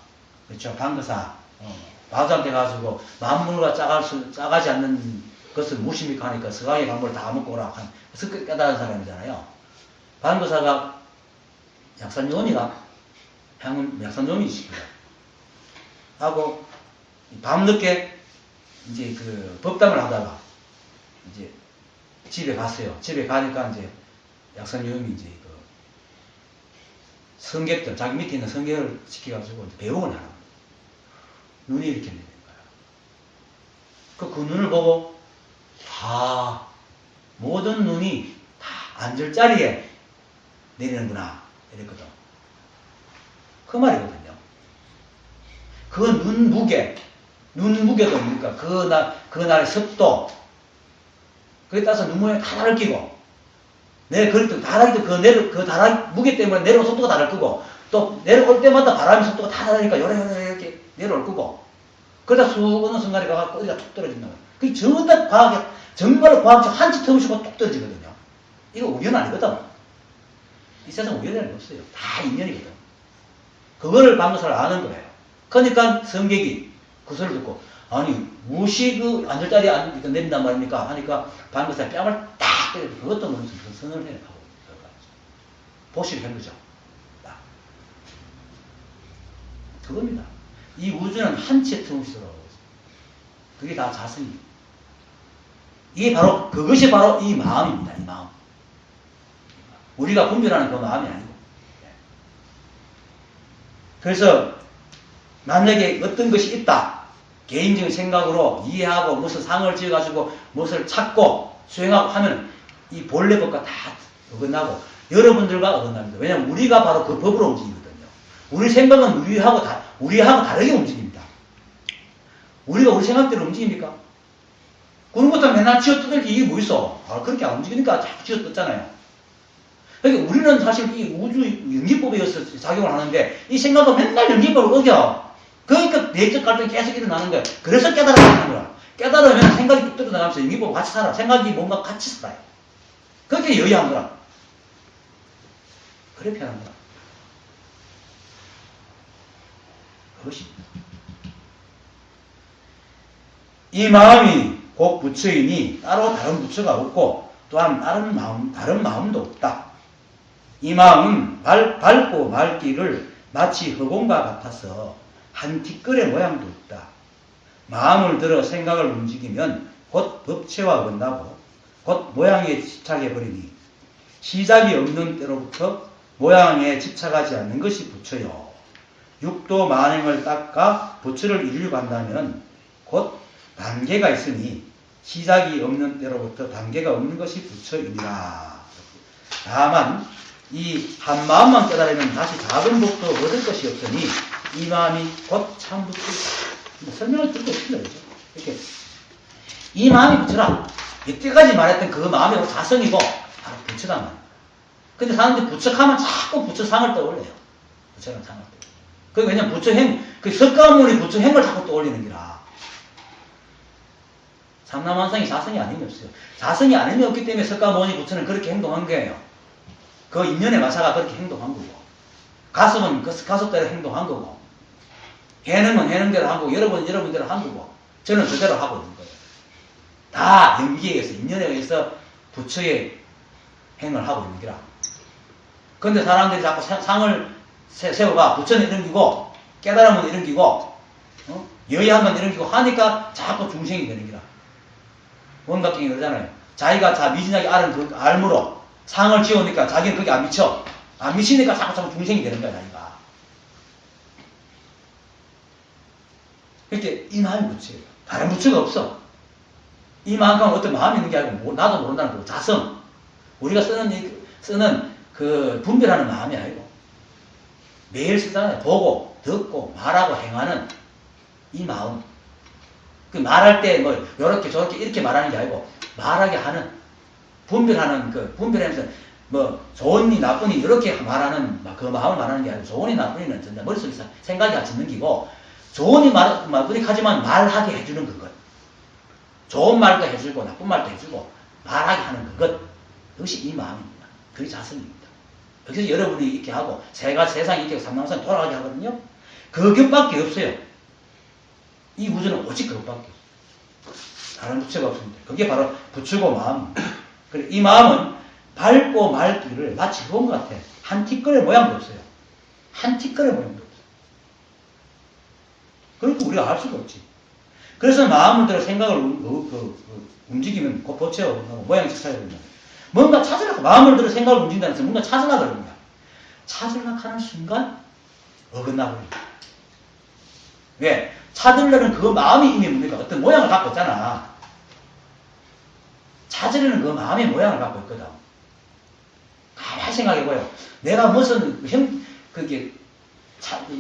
그렇죠. 방거사, 마주한테 가지고 만물과 짜가지 않는 것을 무십니까 하니까 서강의 강물을 다 먹고 오라. 그래서 깨달은 사람이잖아요. 방거사가 약산요원이가 약산요원이시고요. 하고 밤늦게 이제 그 법담을 하다가 이제 집에 갔어요. 집에 가니까 이제 약산요원이 이제 그 성객들, 자기 밑에 있는 성객을 시켜가지고 배웅을 하는 거예요. 눈이 이렇게 내리는 거예요. 그 눈을 보고 다 모든 눈이 다 앉을 자리에 내리는구나 이랬거든. 그 말이거든요. 그 눈 무게도 뭡니까? 그날의 습도, 그에 따라서 눈 모양이 다 다를 끼고, 다라기도 그 다라기 무게 때문에 내려올 속도가 다를 거고, 또 내려올 때마다 바람의 속도가 다 다르니까 요래 이렇게 내려올 거고, 그러다 쑥 어느 순간에 가서 어디가 툭 떨어진다. 그게 정말 정말로 과학적 한치 틈 없이 툭 떨어지거든요. 이거 우연 아니거든. 이 세상 우연이 없어요. 다 인연이거든. 그거를 방거사를 아는 거예요. 그러니까 성객이 그 소리를 듣고, 아니 무엇이 그 앉을 자리에 내린단 말입니까? 하니까 방거사가 뺨을 딱 때려. 그것도 모르면서 그 선을 해 하고 보시를 한 거죠. 그겁니다. 이 우주는 한치의 틈 없이 돌아가고 있어요. 그게 다 자성이에요. 그것이 바로 이 마음입니다. 이 마음. 우리가 분별하는 그 마음이 아니고. 그래서 만약에 어떤 것이 있다. 개인적인 생각으로 이해하고 무슨 상을 지어가지고 무엇을 찾고 수행하고 하면 이 본래 법과 다 어긋나고 여러분들과 어긋납니다. 왜냐하면 우리가 바로 그 법으로 움직이거든요. 우리 생각은 우리하고 다르게 움직입니다. 우리가 우리 생각대로 움직입니까? 그런 것도 맨날 쥐어뜯을지 이게 뭐 있어? 그렇게 안 움직이니까 자꾸 쥐어뜯잖아요. 그러니까 우리는 사실 이 우주 연기법에 의해서 작용을 하는데 이 생각은 맨날 연기법을 어겨. 그러니까 내적 갈등이 계속 일어나는 거야. 그래서 깨달아야 하는 거야. 깨달으면 생각이 뚝 떨어나가면서 연기법 같이 살아. 생각이 뭔가 같이 살아요. 그렇게 여의한 거라. 그래 편한 거라. 그것이 이 마음이 곧 부처이니 따로 다른 부처가 없고 또한 다른 마음도 없다. 이 마음은 밝고 맑기를 마치 허공과 같아서 한 티끌의 모양도 없다. 마음을 들어 생각을 움직이면 곧 법체와 어긋나고 곧 모양에 집착해버리니 시작이 없는 때로부터 모양에 집착하지 않는 것이 부처요. 육도 만행을 닦아 부처를 이루려고 한다면 곧 단계가 있으니 시작이 없는 때로부터 단계가 없는 것이 부처이니라. 다만 이 한 마음만 깨달으면 다시 작은 법도 얻을 것이 없으니 이 마음이 곧 참 부처이다. 설명을 드릴 게 없습니다. 이렇게 이 마음이 부처라. 이때까지 말했던 그 마음이 사성이고 바로 부처란 말이에요. 근데 사람들이 부처하면 자꾸 부처상을 떠올려요. 부처랑 상을 떠올려요. 그게 왜냐면 부처행, 그 석가모니 부처행을 자꾸 떠올리는 기라. 삼남한상이 사성이 아닌 없어요. 사성이 아닌 게 없기 때문에 석가모니 부처는 그렇게 행동한 거예요. 그 인연의 마사가 그렇게 행동한 거고, 가슴은 그 가슴대로 행동한 거고, 해능은 해능대로 한 거고, 여러분대로 한 거고, 저는 그대로 하고 있는 거예요. 다 연기에 의해서, 인연에 의해서 부처의 행을 하고 있는 기라. 그런데 사람들이 자꾸 상을 세워가 부처는 이런 기고, 깨달음은 이런 기고, 여의한 건 이런 기고 하니까 자꾸 중생이 되는 기라. 원각경이 그러잖아요. 자기가 미진하게 아는 그 알무로 상을 지으니까 자기는 그게 안 미쳐. 안 미치니까 자꾸 중생이 되는 거야, 자기가. 그렇게 이 마음이 부처예요. 다른 부처가 없어. 이 마음과 어떤 마음이 있는 게 아니고 나도 모른다는 거. 자성. 우리가 쓰는 그 분별하는 마음이 아니고 매일 쓰잖아요. 보고, 듣고, 말하고, 행하는 이 마음. 그 말할 때 뭐 요렇게 저렇게 이렇게 말하는 게 아니고 말하게 하는 분별하는 그 분별하면서 뭐 좋으니 나쁘니 이렇게 말하는 그 마음을 말하는 게 아니고 좋으니 나쁘니는 전부 머릿속에서 생각이 같이 있는 기고 좋으니 나쁘니 하지만 말하게 해주는 그것. 좋은 말도 해주고 나쁜 말도 해주고 말하게 하는 그것. 그것이 이 마음입니다. 그게 자성입니다. 그래서 여러분이 이렇게 하고 세상이 이렇게 삼남산 돌아가게 하거든요. 그것밖에 없어요. 이 우주는 오직 그것밖에 없어요. 다른 부처가 없습니다. 그게 바로 부처고 마음입니다. 그래, 이 마음은 밝고 맑기를 마치 그런 것 같아. 한 티끌의 모양도 없어요. 한 티끌의 모양도 없어요. 그러니까 우리가 알 수가 없지. 그래서 마음을 들어 생각을 움직이면 그 보채어 모양이 찾아야 된다. 뭔가 찾으려고 마음을 들어 생각을 움직인다는 것은 뭔가 찾으려고 그러는 거야. 찾으려고 하는 순간 어긋나 버립니다. 왜? 찾으려는 그 마음이 이미 뭡니까? 어떤 모양을 갖고 있잖아. 찾으려는 그 마음의 모양을 갖고 있거든. 가만히 생각해봐요. 내가 무슨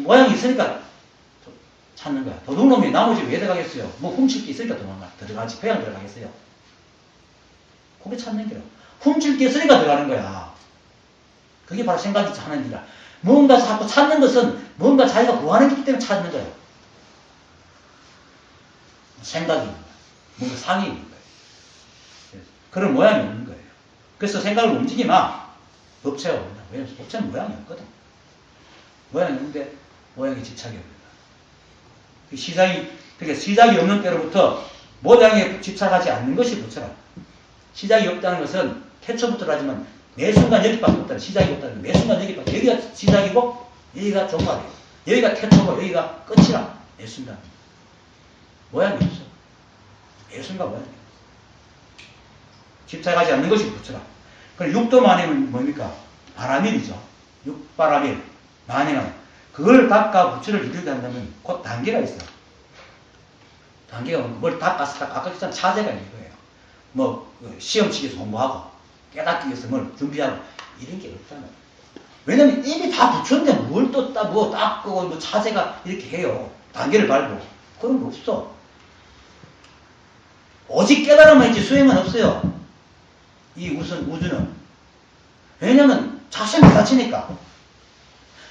모양이 있으니까 찾는 거야. 도둑놈이 나무 집에 왜 들어가겠어요? 뭐 훔칠 게 있으니까 들어가지. 그냥 들어가겠어요. 그게 찾는 거야. 훔칠 게 있으니까 들어가는 거야. 그게 바로 생각이 하는 일이야. 뭔가 자꾸 찾는 것은 뭔가 자기가 구하는 거기 때문에 찾는 거야. 생각이 있는 거야. 뭔가 상이 있는 거야. 그런 모양이 없는 거예요. 그래서 생각을 움직이면 법체가 없다. 왜냐하면 법체는 모양이 없거든. 모양이 없는데 모양이 집착이 없다. 그러니까 시작이 없는 때로부터 모양에 집착하지 않는 것이 부처라. 시작이 없다는 것은 태초부터라지만 매 순간 여기밖에 없다는 시작이 없다는 매 순간 여기밖에 여기가 시작이고 여기가 종말이에요. 여기가 태초고 여기가 끝이라. 매 순간 모양이 없어. 매 순간 모양이 없어. 집착하지 않는 것이 부처라. 그럼 육도만행은 뭡니까? 바라밀이죠. 육바라밀, 만행은. 그걸 닦아 부처를 이루게 한다면 곧 단계가 있어. 단계가 뭘 닦아서 아까 했잖아. 차제가 있는 거예요. 뭐 시험 치기에서 공부하고 깨닫기 위해서 뭘 준비하고 이런 게 없잖아요. 왜냐면 이미 다 부처인데 뭘 또 뭐 닦고 뭐 차제가 이렇게 해요. 단계를 밟고. 그런 거 없어. 오직 깨달으면 있지 수행은 없어요. 이 우주는. 왜냐면 자생 그 자체니까.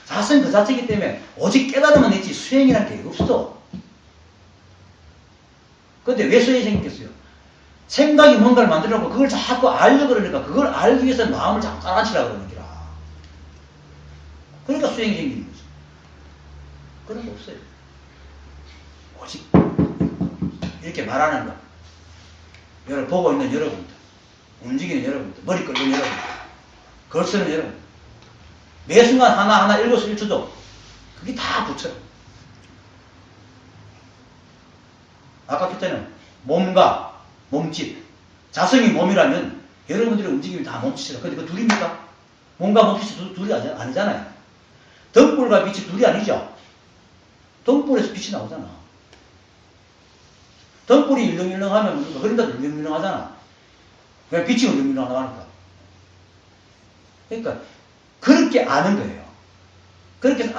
자생 그 자체이기 때문에 오직 깨달으면 있지 수행이란 게 없어. 근데 왜 수행이 생겼겠어요? 생각이 뭔가를 만들려고 그걸 자꾸 알려고 그러니까 그걸 알기 위해서 마음을 자꾸 깔아치려고 그러는 거라. 그러니까 수행이 생기는 거죠. 그런 거 없어요. 오직 이렇게 말하는 거. 여러분 보고 있는 여러분들, 움직이는 여러분들, 머리 끓는 여러분들, 글 쓰는 여러분들, 매 순간 하나하나 일거수일투족 그게 다 부처. 아까 그때는 몸과 몸짓, 자성이 몸이라면 여러분들의 움직임이 다 몸짓이라. 근데 그 둘입니까? 몸과 몸짓이 둘이 아니잖아요. 등불과 빛이 둘이 아니죠. 등불에서 빛이 나오잖아. 등불이 일렁일렁하면 흐린다도 일렁일렁하잖아. 왜 빛이 일렁일렁 나가니까. 그러니까 그렇게 아는 거예요. 그렇게 해서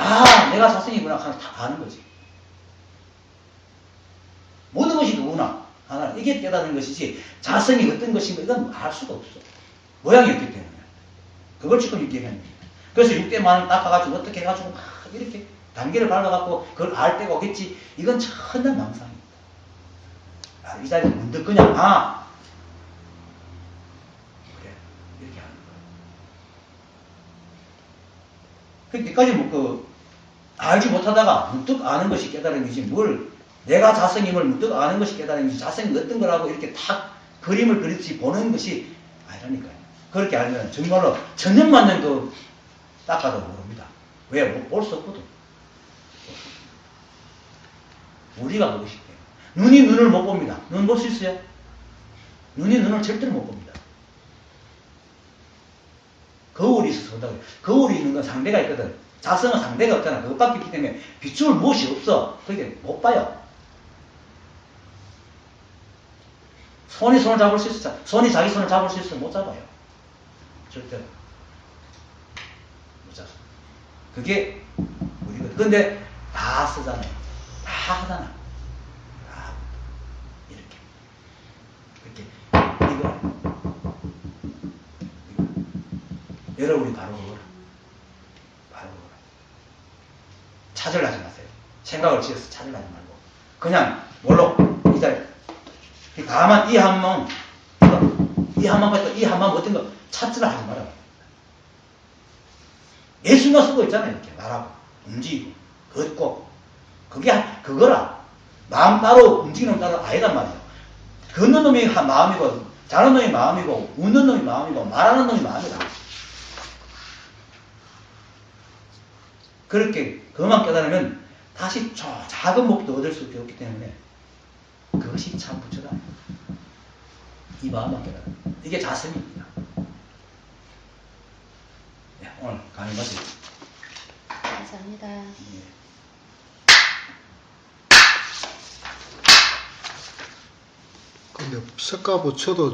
내가 자성이구나 하나 다 아는 거지. 모든 것이 누구나 하나 이게 깨닫는 것이지 자성이 어떤 것인가 이건 알 수가 없어. 모양이 없기 때문에. 그걸 지금 얘기하는 거예요. 그래서 6대만을 닦아가지고 어떻게 해가지고 막 이렇게 단계를 밟아갖고 그걸 알 때가 오겠지. 이건 천난 망상입니다. 이 자리에 문득 그냥 그래 이렇게 하는 거예요. 여기까지 뭐 알지 못하다가 문득 아는 것이 깨달음이지 뭘 내가 자성임을 문득 아는 것이 깨달음이지 자성이 어떤 거라고 이렇게 탁 그림을 그리듯이 보는 것이 아니라니까요. 그렇게 알면 정말로 천년만년 닦아도 모릅니다. 왜? 볼 수 없거든. 우리가 보고 싶대요. 눈이 눈을 못 봅니다. 눈 볼 수 있어요? 눈이 눈을 절대로 못 봅니다. 거울이 있어서 본다고요. 거울이 있는 건 상대가 있거든. 자성은 상대가 없잖아. 그것밖에 없기 때문에 비추을 무엇이 없어. 그러니까 못 봐요. 손이 손을 잡을 수 있어. 손이 자기 손을 잡을 수 있어. 못 잡아요. 절대로. 못 잡아. 그게 우리거든. 근데 다 쓰잖아요. 다 하잖아. 다. 이렇게. 이거. 여러분이 바로 그거라. 바로 그거라. 찾으려 하지 마세요. 생각을 지어서 찾으려 하지 말고. 그냥, 뭘로? 이 자리. 다만 이 한몸, 이 한몸, 이 한몸 어떤 거 찾으려 하지 말아요. 예술만 쓰고 있잖아요. 이렇게 말하고, 움직이고, 걷고. 그거라. 마음 따로, 움직이는 따로 아니단 말이에요. 걷는 놈이 마음이고, 자는 놈이 마음이고, 웃는 놈이 마음이고, 말하는 놈이 마음이다. 그렇게 그것만 깨달으면 다시 작은 목도 얻을 수 없기 때문에 그것이 참 부처다. 이 마음만 깨달으면. 이게 자성입니다. 네, 오늘 강의 마치겠습니다. 감사합니다. 네. 근데 석가 부처도